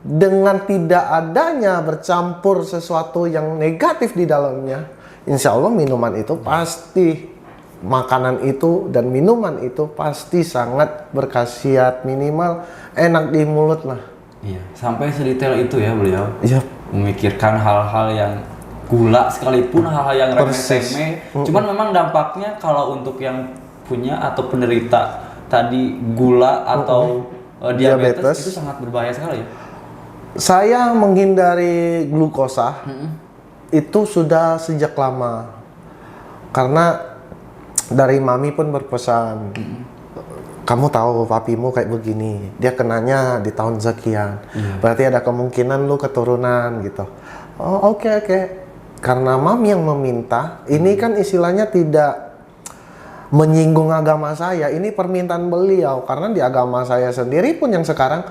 dengan tidak adanya bercampur sesuatu yang negatif di dalamnya. Insya Allah minuman itu pasti, makanan itu dan minuman itu pasti sangat berkhasiat, minimal enak di mulut lah. Iya, sampai sedetail itu ya beliau. Memikirkan hal-hal yang gula sekalipun, hal-hal yang remeh-temeh. Cuman memang dampaknya kalau untuk yang punya atau penderita tadi gula atau diabetes itu sangat berbahaya sekali ya. Saya menghindari glukosa itu sudah sejak lama. Karena dari mami pun berpesan, kamu tahu papimu kayak begini, dia kenanya di tahun sekian, berarti ada kemungkinan lu keturunan gitu. Oh oke. Karena mami yang meminta, ini kan istilahnya tidak menyinggung agama saya, ini permintaan beliau. Karena di agama saya sendiri pun yang sekarang,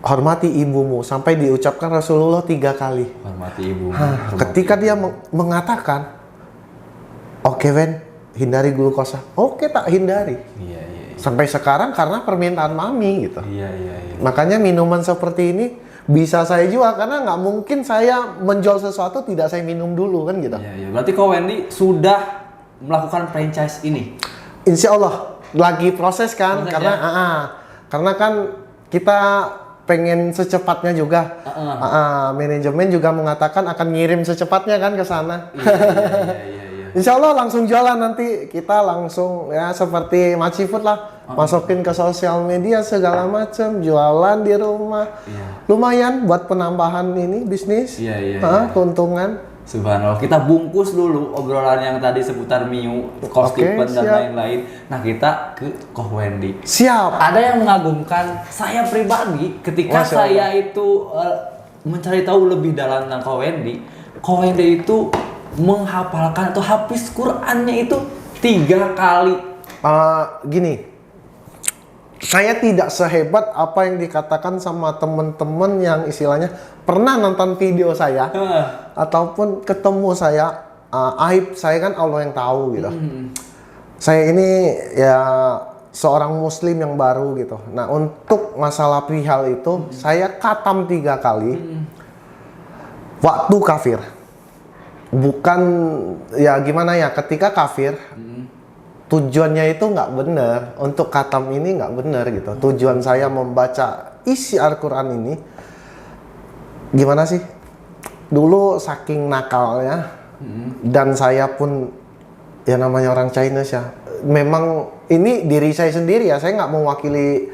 hormati ibumu, sampai diucapkan Rasulullah 3 kali. Hormati ibumu. Ketika dia mengatakan, oke hindari glukosa, oke tak hindari. Sampai sekarang karena permintaan mami gitu. Iya. Makanya minuman seperti ini bisa saya jual karena nggak mungkin saya menjual sesuatu tidak saya minum dulu kan gitu. Iya. Berarti Ko Wendy sudah melakukan franchise ini? Insya Allah lagi proses kan, karena karena kan kita pengen secepatnya juga. Manajemen juga mengatakan akan ngirim secepatnya kan ke sana. Iya. Insya Allah langsung jualan nanti, kita langsung ya seperti Macifood lah, masukin ke sosial media segala macam, jualan di rumah. Lumayan buat penambahan ini bisnis. Keuntungan. Subhanallah, kita bungkus dulu obrolan yang tadi seputar Miu, Kostipen dan lain-lain. Nah, kita ke Ko Wendy. Siap. Ada yang mengagumkan saya pribadi ketika saya itu mencari tahu lebih dalam tentang Ko Wendy. Ko Wendy itu menghafalkan atau hafiz Qur'annya itu 3 kali. Gini, saya tidak sehebat apa yang dikatakan sama teman-teman yang istilahnya pernah nonton video saya ataupun ketemu saya. Aib saya kan Allah yang tahu gitu. Saya ini ya seorang muslim yang baru gitu. Nah, untuk masalah perihal itu saya khatam 3 kali waktu kafir. Bukan ya gimana ya, ketika kafir tujuannya itu nggak benar, untuk khatam ini nggak benar gitu. Tujuan saya membaca isi Al-Quran ini gimana sih, dulu saking nakalnya dan saya pun ya namanya orang Chinese ya, memang ini diri saya sendiri ya, saya nggak mewakili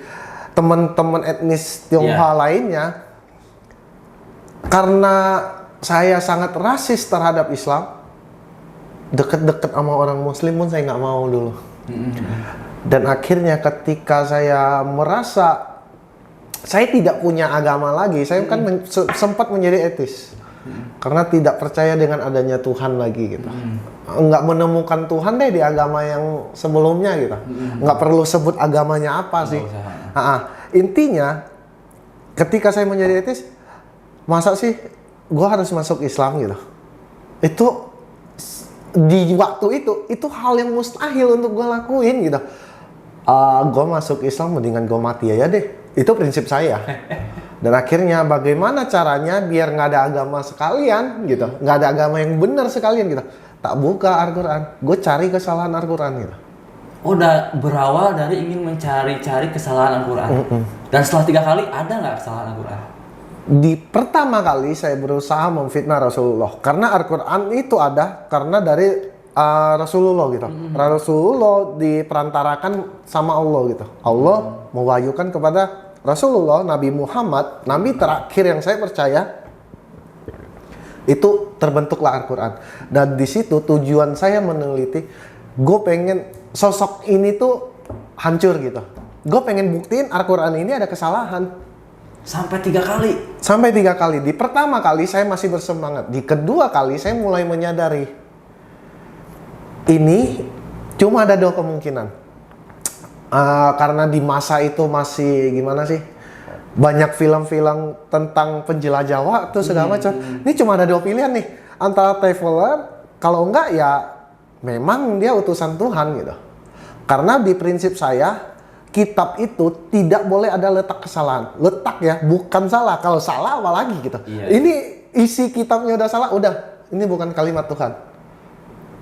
teman-teman etnis Tionghoa lainnya, karena saya sangat rasis terhadap Islam, deket-deket sama orang Muslim pun saya nggak mau dulu. Dan akhirnya ketika saya merasa saya tidak punya agama lagi, saya kan sempat menjadi etis. Karena tidak percaya dengan adanya Tuhan lagi gitu. Nggak menemukan Tuhan deh di agama yang sebelumnya gitu. Nggak perlu sebut agamanya apa sih. Intinya ketika saya menjadi etis, masa sih gue harus masuk Islam gitu. Itu di waktu itu hal yang mustahil untuk gue lakuin gitu. Gue masuk Islam mendingan gue mati aja deh. Itu prinsip saya. Dan akhirnya bagaimana caranya biar nggak ada agama sekalian gitu, nggak ada agama yang benar sekalian gitu. Tak buka Al-Quran, gue cari kesalahan Al-Quran gitu. Udah berawal dari ingin mencari-cari kesalahan Al-Quran. Dan setelah 3 kali ada nggak kesalahan Al-Quran? Di pertama kali saya berusaha memfitnah Rasulullah karena Al-Quran itu ada karena dari Rasulullah gitu. Rasulullah diperantarakan sama Allah gitu. Allah mewahyukan kepada Rasulullah, Nabi Muhammad, Nabi terakhir yang saya percaya, itu terbentuklah Al-Quran. Dan di situ tujuan saya meneliti, gue pengen sosok ini tuh hancur gitu. Gue pengen buktiin Al-Quran ini ada kesalahan. Sampai 3 kali? Sampai 3 kali. Di pertama kali saya masih bersemangat. Di kedua kali saya mulai menyadari, ini cuma ada 2 kemungkinan. Karena di masa itu masih gimana sih, banyak film-film tentang penjelajah waktu segala macam. Ini cuma ada 2 pilihan nih, antara traveler, kalau enggak ya memang dia utusan Tuhan gitu. Karena di prinsip saya, kitab itu tidak boleh ada letak kesalahan. Letak ya, bukan salah. Kalau salah apalagi gitu. Ini isi kitabnya udah salah, udah ini bukan kalimat Tuhan.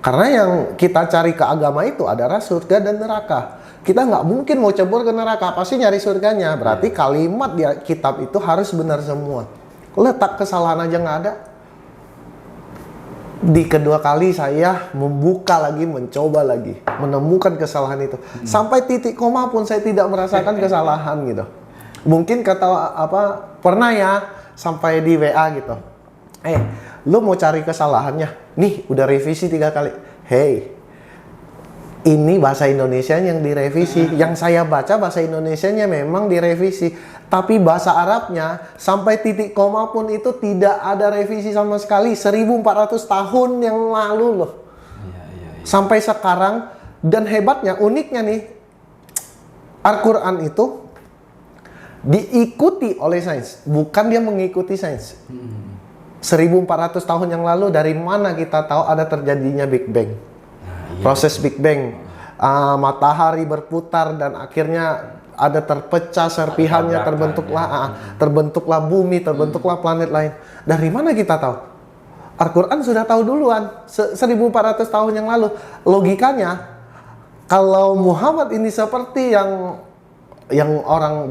Karena yang kita cari ke agama itu adalah surga dan neraka. Kita nggak mungkin mau cebur ke neraka, pasti nyari surganya. Berarti kalimat di kitab itu harus benar semua. Letak kesalahan aja nggak ada. Di kedua kali saya membuka lagi, mencoba lagi, menemukan kesalahan itu. Sampai titik koma pun saya tidak merasakan kesalahan gitu. Mungkin kata pernah ya sampai di WA gitu. Lu mau cari kesalahannya? Nih, udah revisi 3 kali. Hey, ini bahasa Indonesianya yang direvisi. Yang saya baca bahasa Indonesianya memang direvisi. Tapi bahasa Arabnya sampai titik koma pun itu tidak ada revisi sama sekali. 1400 tahun yang lalu loh. Sampai sekarang. Dan hebatnya, uniknya nih, Al-Quran itu diikuti oleh sains. Bukan dia mengikuti sains. 1400 tahun yang lalu dari mana kita tahu ada terjadinya Big Bang? Proses Big Bang. matahari berputar dan akhirnya ada terpecah serpihannya, terbentuklah bumi, terbentuklah planet lain. Dari mana kita tahu? Al-Quran sudah tahu duluan, 1400 tahun yang lalu. Logikanya, kalau Muhammad ini seperti yang orang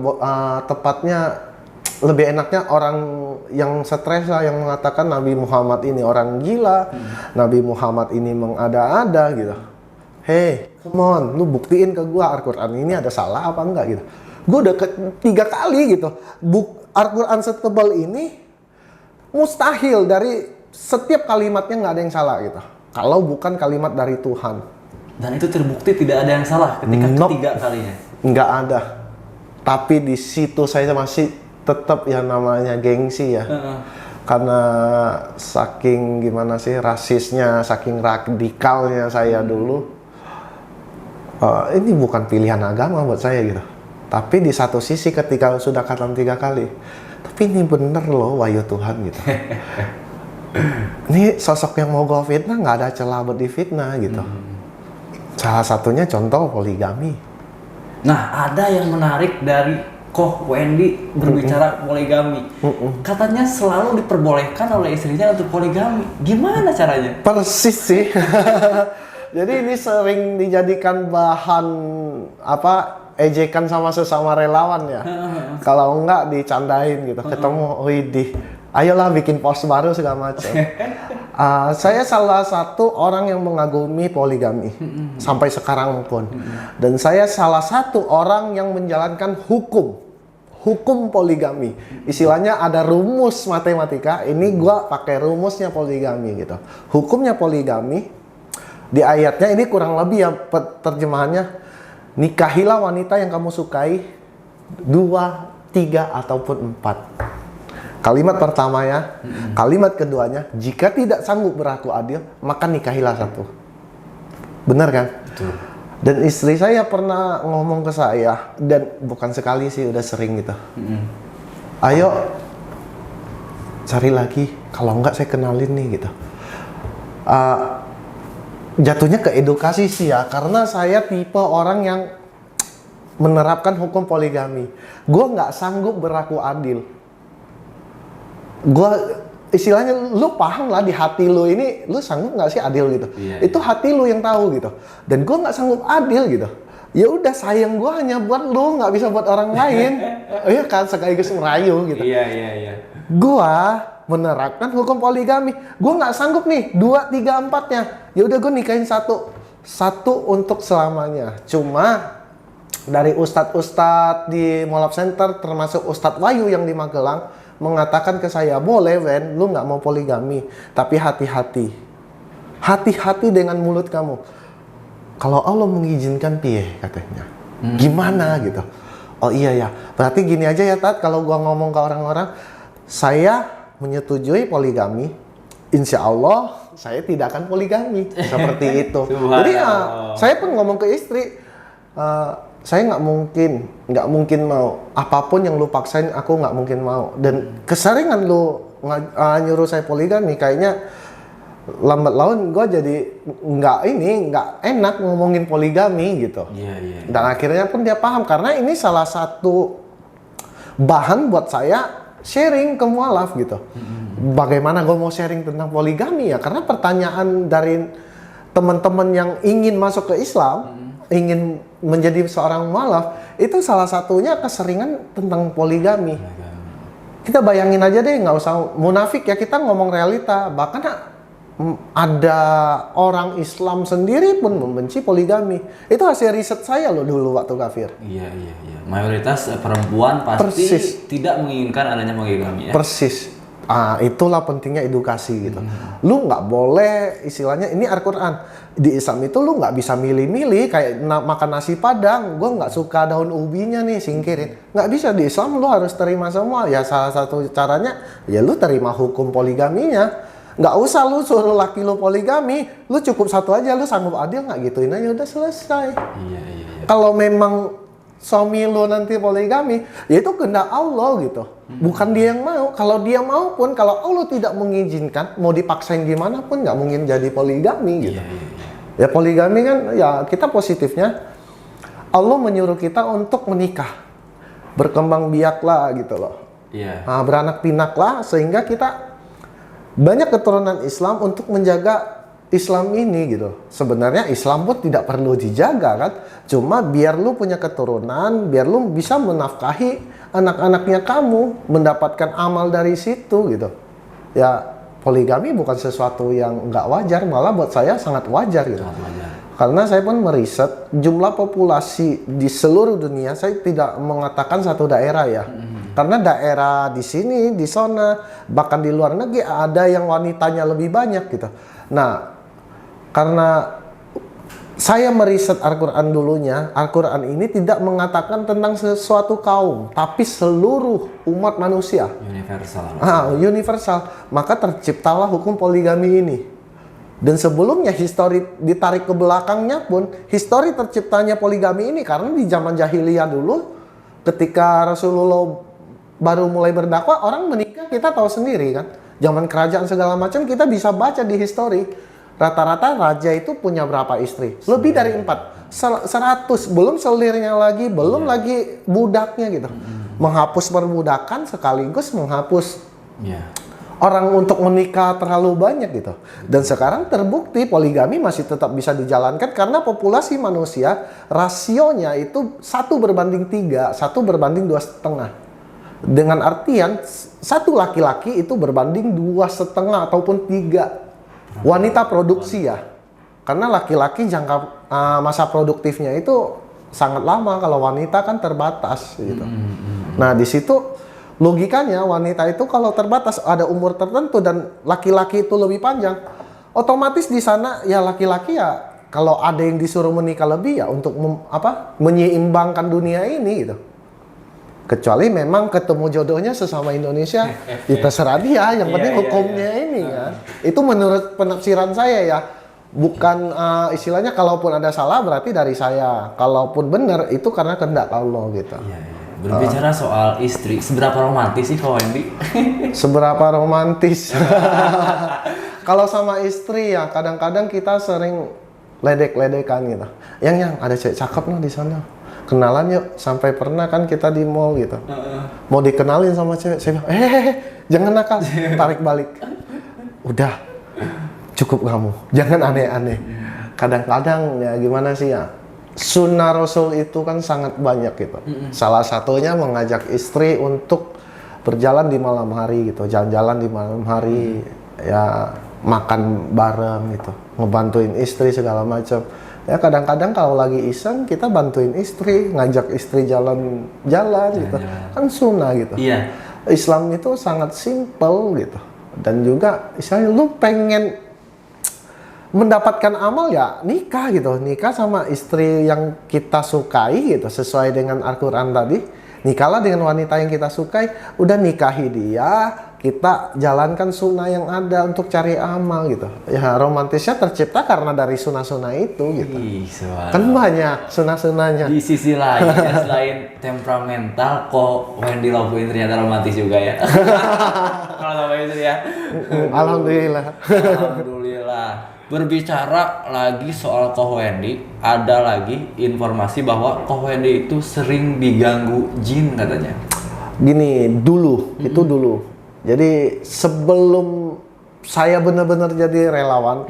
tepatnya lebih enaknya orang yang stres lah, yang mengatakan Nabi Muhammad ini orang gila, Nabi Muhammad ini mengada-ada gitu. Hey, come on, lu buktiin ke gua Al-Quran ini ada salah apa enggak gitu. Gua udah 3 kali gitu. Al-Quran setebal ini mustahil dari setiap kalimatnya nggak ada yang salah gitu. Kalau bukan kalimat dari Tuhan. Dan itu terbukti tidak ada yang salah ketika ketiga kalinya. Nggak ada. Tapi di situ saya masih tetap yang namanya gengsi ya. Karena saking gimana sih rasisnya, saking radikalnya saya dulu. Ini bukan pilihan agama buat saya gitu. Tapi di satu sisi ketika sudah khatam 3 kali, tapi ini bener loh wahyu Tuhan gitu. Ini sosok yang mau gue fitnah nggak ada celah buat difitnah gitu. Salah satunya contoh poligami. Nah, ada yang menarik dari Koh Wendy berbicara poligami. Katanya selalu diperbolehkan oleh istrinya untuk poligami. Gimana caranya? Persis sih. Jadi ini sering dijadikan bahan ejekan sama sesama relawan ya. Kalau enggak dicandain gitu. Ketemu, widih, ayolah bikin post baru segala macam. Saya salah satu orang yang mengagumi poligami sampai sekarang pun. Dan saya salah satu orang yang menjalankan hukum poligami. Istilahnya ada rumus matematika, ini gua pakai rumusnya poligami gitu. Hukumnya poligami di ayatnya ini kurang lebih ya terjemahannya, nikahilah wanita yang kamu sukai 2, 3 ataupun 4. Kalimat pertama ya. Kalimat keduanya, jika tidak sanggup berlaku adil, maka nikahilah 1. Benar kan? Betul. Dan istri saya pernah ngomong ke saya, dan bukan sekali sih, udah sering gitu. Ayo cari lagi, kalau enggak saya kenalin nih gitu. Jatuhnya ke edukasi sih ya, karena saya tipe orang yang menerapkan hukum poligami. Gue nggak sanggup berlaku adil. Gue istilahnya, lu paham lah di hati lu ini, lu sanggup nggak sih adil gitu? Itu hati lu yang tahu gitu. Dan gue nggak sanggup adil gitu. Ya udah, sayang gue hanya buat lu, nggak bisa buat orang lain. Iya kan, sekaligus merayu gitu. Iya. Gue menerapkan hukum poligami. Gue nggak sanggup nih 2, 3, 4-nya. Ya udah gue nikahin 1 untuk selamanya. Cuma dari ustadz di Molab Center, termasuk Ustadz Wahyu yang di Magelang, mengatakan ke saya, boleh Wen, lu nggak mau poligami, tapi hati-hati. Hati-hati dengan mulut kamu. Kalau Allah mengizinkan piye katanya. Gimana gitu. Oh iya ya. Berarti gini aja ya Tat, kalau gua ngomong ke orang-orang, saya menyetujui poligami, insya Allah saya tidak akan poligami seperti itu. Jadi ya, saya pun ngomong ke istri, saya nggak mungkin mau apapun yang lu paksain, aku nggak mungkin mau. Dan keseringan lu nyuruh saya poligami, kayaknya lambat laun gue jadi nggak enak ngomongin poligami gitu. Dan akhirnya pun dia paham, karena ini salah satu bahan buat saya sharing ke mualaf gitu. Bagaimana gue mau sharing tentang poligami ya? Karena pertanyaan dari teman-teman yang ingin masuk ke Islam, ingin menjadi seorang mualaf, itu salah satunya keseringan tentang poligami. Kita bayangin aja deh, nggak usah munafik ya, kita ngomong realita. Bahkan ada orang Islam sendiri pun membenci poligami. Itu hasil riset saya loh dulu waktu kafir. Iya. Mayoritas perempuan pasti tidak menginginkan adanya poligami ya. Persis. Itulah pentingnya edukasi gitu. Lu nggak boleh, istilahnya ini Al-Quran. Di Islam itu lu nggak bisa milih-milih, kayak makan nasi padang. Gue nggak suka daun ubinya nih, singkirin. Nggak bisa, di Islam lu harus terima semua. Ya salah satu caranya, ya lu terima hukum poligaminya. Nggak usah lu suruh laki lu poligami, lu cukup 1 aja, lu sanggup adil nggak, gituin aja udah selesai. Iya. Kalau memang suami lu nanti poligami, ya itu kehendak Allah gitu. Bukan dia yang mau. Kalau dia mau pun, kalau Allah tidak mengizinkan, mau dipaksain gimana pun nggak mungkin jadi poligami gitu. Iya. Ya poligami kan ya kita positifnya Allah menyuruh kita untuk menikah, berkembang biaklah gitu loh. Iya. Nah, beranak pinaklah sehingga kita banyak keturunan Islam untuk menjaga Islam ini gitu. Sebenarnya Islam pun tidak perlu dijaga kan, cuma biar lu punya keturunan, biar lu bisa menafkahi anak-anaknya kamu, mendapatkan amal dari situ gitu. Ya poligami bukan sesuatu yang nggak wajar, malah buat saya sangat wajar gitu. Sangat wajar. Karena saya pun meriset jumlah populasi di seluruh dunia, saya tidak mengatakan satu daerah ya. Karena daerah di sini, di sana, bahkan di luar negeri ada yang wanitanya lebih banyak gitu. Nah, karena saya meriset Al-Quran dulunya, Al-Quran ini tidak mengatakan tentang sesuatu kaum, tapi seluruh umat manusia. Universal. Universal. Maka terciptalah hukum poligami ini. Dan sebelumnya histori ditarik ke belakangnya pun, histori terciptanya poligami ini karena di zaman jahiliyah dulu, ketika Rasulullah baru mulai berdakwah, orang menikah kita tahu sendiri kan. Zaman kerajaan segala macam kita bisa baca di histori. Rata-rata raja itu punya berapa istri? Lebih dari 4. 100, belum selirnya lagi, belum lagi budaknya gitu. Menghapus perbudakan sekaligus menghapus orang untuk menikah terlalu banyak gitu. Dan sekarang terbukti poligami masih tetap bisa dijalankan karena populasi manusia rasionya itu 1:3, 1:2,5. Dengan artian satu laki-laki itu berbanding 2,5 ataupun 3 wanita produksi ya. Karena laki-laki jangka masa produktifnya itu sangat lama, kalau wanita kan terbatas gitu. Nah, di situ logikanya wanita itu kalau terbatas ada umur tertentu dan laki-laki itu lebih panjang, otomatis di sana ya laki-laki ya kalau ada yang disuruh menikah lebih ya untuk menyeimbangkan dunia ini gitu. Kecuali memang ketemu jodohnya sesama Indonesia, ya terserah dia. Yang penting hukumnya ini kan. Itu menurut penafsiran saya ya. Bukan istilahnya kalaupun ada salah berarti dari saya. Kalaupun benar itu karena kehendak Allah gitu. Berbicara soal istri, seberapa romantis sih Ko Wendy? Seberapa romantis? Kalau sama istri ya kadang-kadang kita sering ledek-ledekan gitu. Yang ada cewek cakep loh di sana. Kenalan yuk, sampai pernah kan kita di mall gitu. Mau dikenalin sama cewek, saya bilang, jangan nakal, tarik balik. Udah, cukup kamu, jangan aneh-aneh. Kadang-kadang ya gimana sih ya, sunnah Rasul itu kan sangat banyak gitu. Salah satunya mengajak istri untuk berjalan di malam hari gitu, jalan-jalan di malam hari, ya makan bareng gitu, ngebantuin istri segala macam. Ya kadang-kadang kalau lagi iseng kita bantuin istri, ngajak istri jalan-jalan gitu. Kan sunnah gitu. Iya. Islam itu sangat simple gitu. Dan juga misalnya lu pengen mendapatkan amal ya nikah gitu. Nikah sama istri yang kita sukai gitu, sesuai dengan Al-Quran tadi. Nikahlah dengan wanita yang kita sukai, udah nikahi dia, kita jalankan sunnah yang ada untuk cari amal gitu. Ya romantisnya tercipta karena dari sunnah-sunnah itu gitu. Kan banyak sunnah-sunnahnya. Di sisi lain, ya, selain temperamental, kok Wendy Lovein ternyata romantis juga ya. Kalau sama istri ya. Alhamdulillah. Alhamdulillah. Berbicara lagi soal Ko Wendy, ada lagi informasi bahwa Ko Wendy itu sering diganggu jin katanya. Gini, dulu, itu dulu. Jadi sebelum saya benar-benar jadi relawan,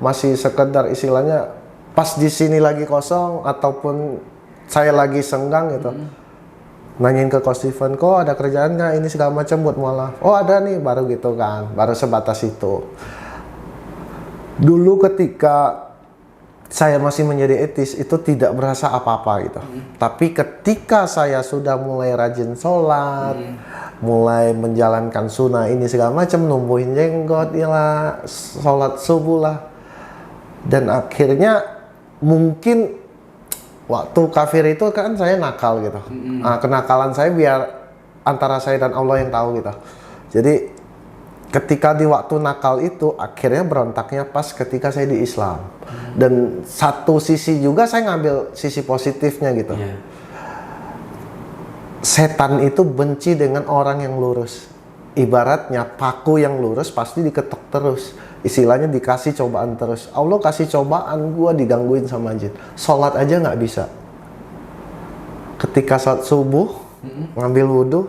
masih sekedar istilahnya pas di sini lagi kosong ataupun saya lagi senggang gitu. Nanyain ke Coach Steven, kok ada kerjaan nggak ini segala macam buat mualaf. Oh ada nih, baru gitu kan, baru sebatas itu. Dulu ketika saya masih menjadi etis itu tidak berasa apa-apa gitu. Tapi ketika saya sudah mulai rajin sholat, mulai menjalankan sunnah ini segala macam, numbuhin jenggot lah, sholat subuh lah, dan akhirnya mungkin waktu kafir itu kan saya nakal gitu. Nah, kenakalan saya biar antara saya dan Allah yang tahu gitu. Jadi ketika di waktu nakal itu akhirnya berontaknya pas ketika saya di Islam. Dan satu sisi juga saya ngambil sisi positifnya gitu. Setan itu benci dengan orang yang lurus. ibaratnya paku yang lurus pasti diketok terus. Istilahnya dikasih cobaan terus. Allah kasih cobaan, gua digangguin sama jin. Sholat aja nggak bisa. Ketika saat subuh, ngambil wudhu,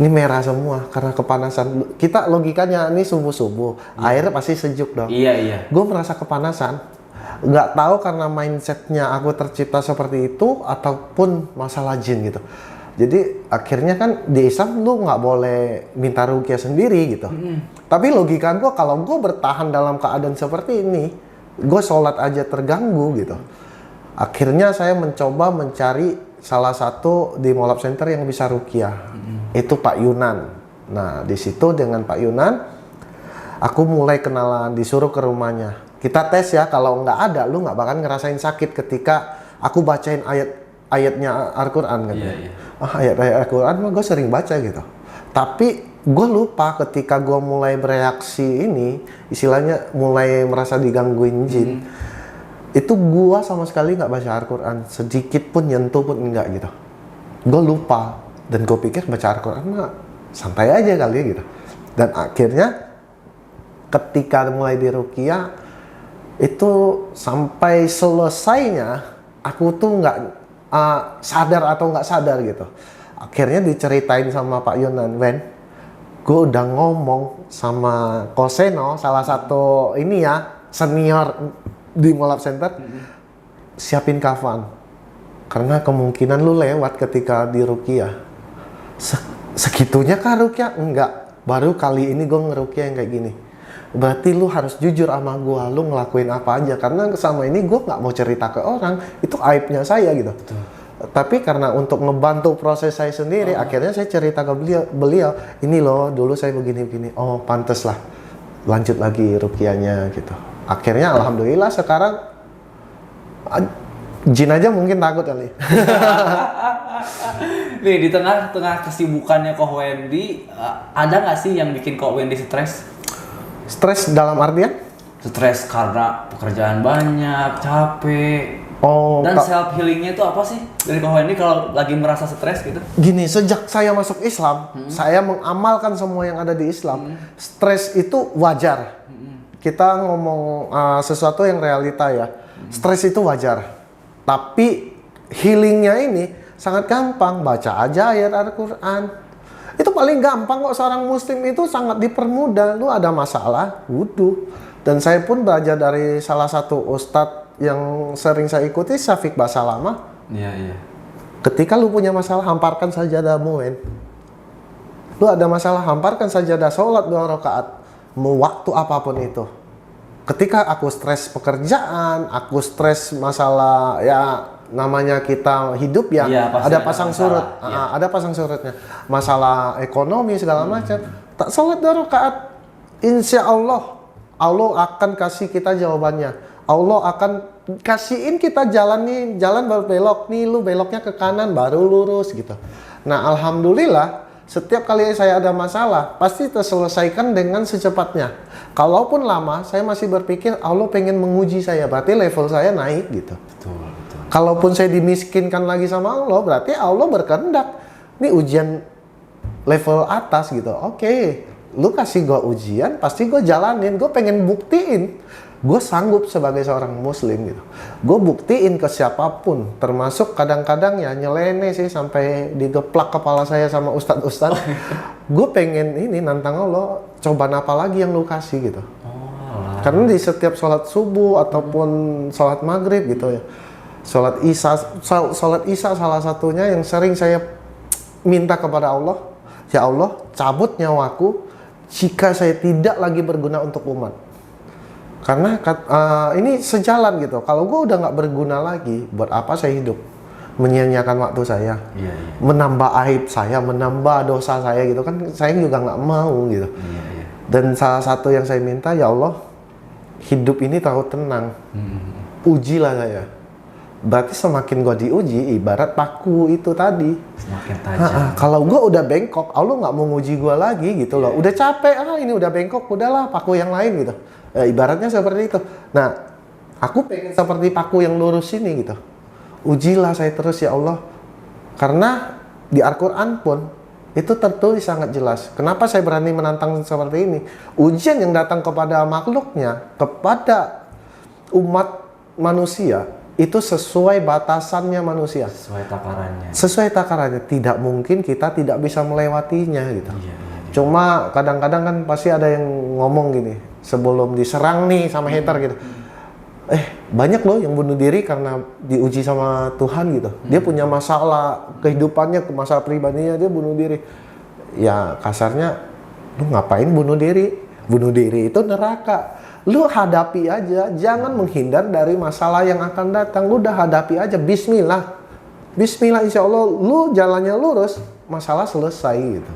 ini merah semua karena kepanasan. Kita logikanya ini subuh-subuh, air pasti sejuk dong. Iya. Gue merasa kepanasan. Nggak tahu karena mindsetnya aku tercipta seperti itu ataupun masalah jin gitu. Jadi akhirnya kan di Islam lu nggak boleh minta ruqyah sendiri gitu. Tapi logika gue kalau gue bertahan dalam keadaan seperti ini, gue sholat aja terganggu gitu. Akhirnya saya mencoba mencari salah satu di Molab Center yang bisa ruqyah. Itu Pak Yunan. Nah di situ dengan Pak Yunan, aku mulai kenalan, disuruh ke rumahnya. Kita tes ya, kalau nggak ada, lu nggak bakal ngerasain sakit ketika aku bacain ayatnya Al-Quran kan. Iya. Ayat-ayat Al-Quran mah gue sering baca gitu. Tapi gue lupa ketika gue mulai bereaksi ini, istilahnya mulai merasa digangguin jin, itu gue sama sekali nggak baca Al-Quran, sedikit pun nyentuh pun enggak gitu. Gue lupa, dan gue pikir baca Al-Quran mah santai aja kali gitu. Dan akhirnya ketika mulai diruqyah, itu sampai selesainya aku tuh nggak sadar atau nggak sadar gitu. Akhirnya diceritain sama Pak Yunan, Wen, gue udah ngomong sama Koseno, salah satu ini ya senior di Molab Center, siapin kafan karena kemungkinan lu lewat ketika di ruqyah. Segitunya kah ruqyah? Enggak, baru kali ini gue ngeruqyah yang kayak gini. Berarti lu harus jujur sama gue, lu ngelakuin apa aja, karena sama ini gue nggak mau cerita ke orang, itu aibnya saya gitu. Betul. Tapi karena untuk ngebantu proses saya sendiri, akhirnya saya cerita ke beliau, ini loh dulu saya begini-begini, oh pantes lah, lanjut lagi ruqyahnya gitu. Akhirnya alhamdulillah sekarang jin aja mungkin takut kali. Nih di tengah-tengah kesibukannya Ko Wendy, ada nggak sih yang bikin Ko Wendy stres? Stres dalam artian? Stres karena pekerjaan banyak, capek. Oh, dan self healingnya itu apa sih dari Ko Wendy kalau lagi merasa stres gitu? Gini, sejak saya masuk Islam, saya mengamalkan semua yang ada di Islam. Stres itu wajar. Kita ngomong sesuatu yang realita ya. Stres itu wajar. Tapi healingnya ini sangat gampang. Baca aja ayat Al-Quran. Itu paling gampang kok, seorang muslim itu sangat dipermudah. Lu ada masalah, wudhu. Dan saya pun belajar dari salah satu ustadz yang sering saya ikuti, Syafiq Basalamah. Iya. Ketika lu punya masalah, hamparkan sajadahmu, men. Lu ada masalah, hamparkan sajadah, sholat 2 rakaat. Mau waktu apapun itu. Ketika aku stres pekerjaan, aku stres masalah ya namanya kita hidup ya, ada pasang surut, ada pasang surutnya, masalah ekonomi segala macam. Tak sholat 2 rakaat, insya Allah akan kasih kita jawabannya. Allah akan kasihin kita jalan berbelok nih, lu beloknya ke kanan baru lurus gitu. Nah alhamdulillah setiap kali saya ada masalah pasti terselesaikan dengan secepatnya. Kalaupun lama, saya masih berpikir Allah pengen menguji saya, berarti level saya naik gitu. Betul. Kalaupun saya dimiskinkan lagi sama Allah, berarti Allah berkehendak. Ini ujian level atas gitu. Oke, lu kasih gue ujian, pasti gue jalanin. Gue pengen buktiin, gue sanggup sebagai seorang muslim gitu. Gue buktiin ke siapapun, termasuk kadang-kadang ya nyeleneh sih sampai digeplak kepala saya sama ustadz-ustadz. Gue pengen ini nantang Allah, cobaan apa lagi yang lu kasih gitu. Karena di setiap sholat subuh ataupun sholat maghrib gitu ya, sholat isya salah satunya yang sering saya minta kepada Allah, ya Allah cabut nyawaku jika saya tidak lagi berguna untuk umat. Karena ini sejalan gitu. Kalau gue udah nggak berguna lagi, buat apa saya hidup? Menyia-nyiakan waktu saya, menambah aib saya, menambah dosa saya gitu kan. Saya juga nggak mau gitu. Dan salah satu yang saya minta, ya Allah, hidup ini terlalu tenang. Ujilah saya. Berarti semakin gue diuji, ibarat paku itu tadi. Semakin tajam. Kalau gue udah bengkok, Allah nggak mau nguji gue lagi gitu loh. Udah capek, ini udah bengkok, udahlah paku yang lain gitu. Ibaratnya seperti itu. Nah, aku pengen seperti paku yang lurus ini gitu. Ujilah saya terus ya Allah. Karena di Al-Quran pun Itu tertulis sangat jelas. Kenapa saya berani menantang seperti ini? Ujian yang datang kepada makhluknya, kepada umat manusia, itu sesuai batasannya manusia. Sesuai takarannya. Sesuai takarannya. Tidak mungkin kita tidak bisa melewatinya gitu. Iya. Cuma kadang-kadang kan pasti ada yang ngomong gini, sebelum diserang nih sama hater gitu. Banyak loh yang bunuh diri karena diuji sama Tuhan gitu. Dia punya masalah kehidupannya, masalah pribadinya, dia bunuh diri. Ya kasarnya, lu ngapain bunuh diri? Bunuh diri itu neraka. Lu hadapi aja, jangan menghindar dari masalah yang akan datang. Lu udah hadapi aja, bismillah. Bismillah, insya Allah lu jalannya lurus, masalah selesai gitu.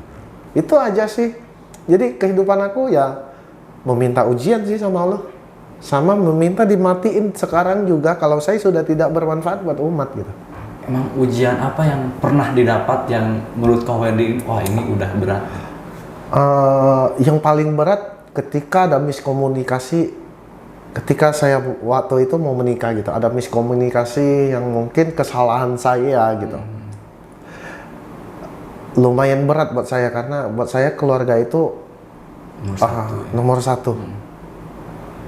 Itu aja sih. Jadi kehidupan aku ya meminta ujian sih sama Allah. Sama meminta dimatiin sekarang juga kalau saya sudah tidak bermanfaat buat umat gitu. Emang ujian apa yang pernah didapat yang menurut Kak Wendy, wah ini udah berat? Yang paling berat ketika ada miskomunikasi. Ketika saya waktu itu mau menikah gitu, ada miskomunikasi yang mungkin kesalahan saya gitu. Lumayan berat buat saya karena buat saya keluarga itu nomor satu.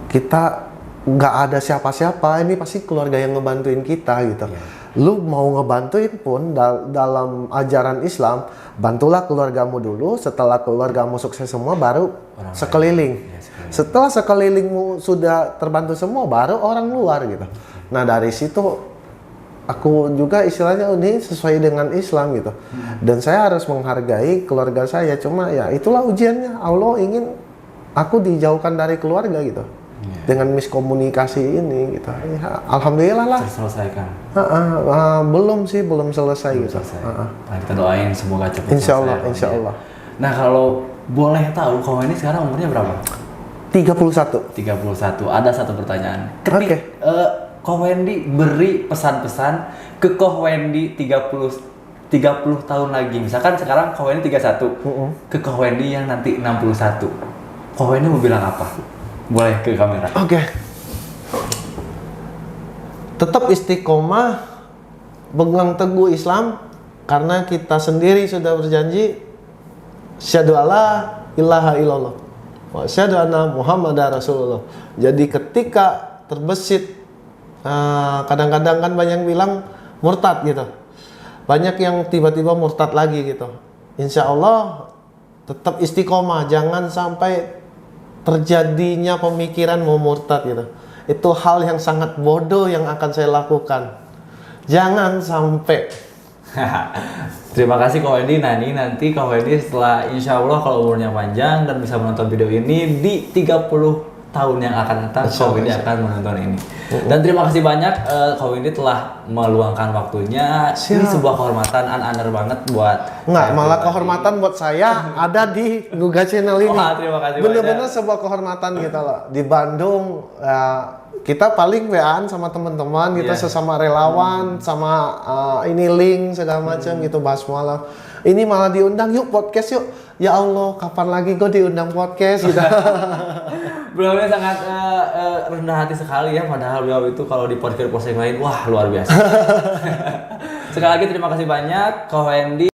Kita nggak ada siapa-siapa, ini pasti keluarga yang ngebantuin kita gitu. Lu mau ngebantuin pun dalam ajaran Islam, bantulah keluargamu dulu, setelah keluargamu sukses semua baru sekeliling. Setelah sekelilingmu sudah terbantu semua baru orang luar gitu. Nah dari situ aku juga istilahnya ini sesuai dengan Islam gitu. Dan saya harus menghargai keluarga saya, cuma ya itulah ujiannya. Allah ingin aku dijauhkan dari keluarga gitu. Dengan miskomunikasi ini gitu. Ya, alhamdulillah lah. Terselesaikan. Belum selesai gitu. Nah, kita doain semoga cepat Insya Allah, selesai. insya Allah. Nah kalau boleh tahu, Kak Wendy sekarang umurnya berapa? 31. 31. Ada satu pertanyaan. Oke. Kak Wendy beri pesan-pesan ke Kak Wendy 30 tahun lagi. Misalkan sekarang Kak Wendy 31. Ke Kak Wendy yang nanti 61. Kak Wendy mau bilang apa? Boleh ke kamera. Oke. Tetap istiqomah, pegang teguh Islam, karena kita sendiri sudah berjanji syahadu alla ilaha illallah wa syahadu anna muhammadar rasulullah. Jadi ketika terbesit, kadang-kadang kan banyak yang bilang murtad gitu. Banyak yang tiba-tiba murtad lagi gitu. Insya Allah tetap istiqomah, jangan sampai terjadinya pemikiran mau murtad gitu. Itu hal yang sangat bodoh yang akan saya lakukan. Jangan sampai. Terima kasih Kak Wendy. Nanti Kak Wendy setelah insya Allah kalau umurnya panjang dan bisa menonton video ini di 30 tahun yang akan datang, Kak Wendy akan menonton ini. Dan terima kasih banyak Kak Wendy telah meluangkan waktunya. Ini sebuah kehormatan, honor banget buat. Nggak, malah kehormatan buat saya ada di Nuga Channel ini. Terima kasih bener-bener sebuah kehormatan gitu loh. Di Bandung kita paling WA-an sama teman-teman, kita sesama relawan, sama ini link segala macam gitu, bahas malam. Ini malah diundang, yuk podcast yuk. Ya Allah, kapan lagi gue diundang podcast gitu. Beliau sangat rendah hati sekali ya, padahal beliau itu kalau di podcast yang lain, wah luar biasa. Sekali lagi terima kasih banyak Kak Wendy.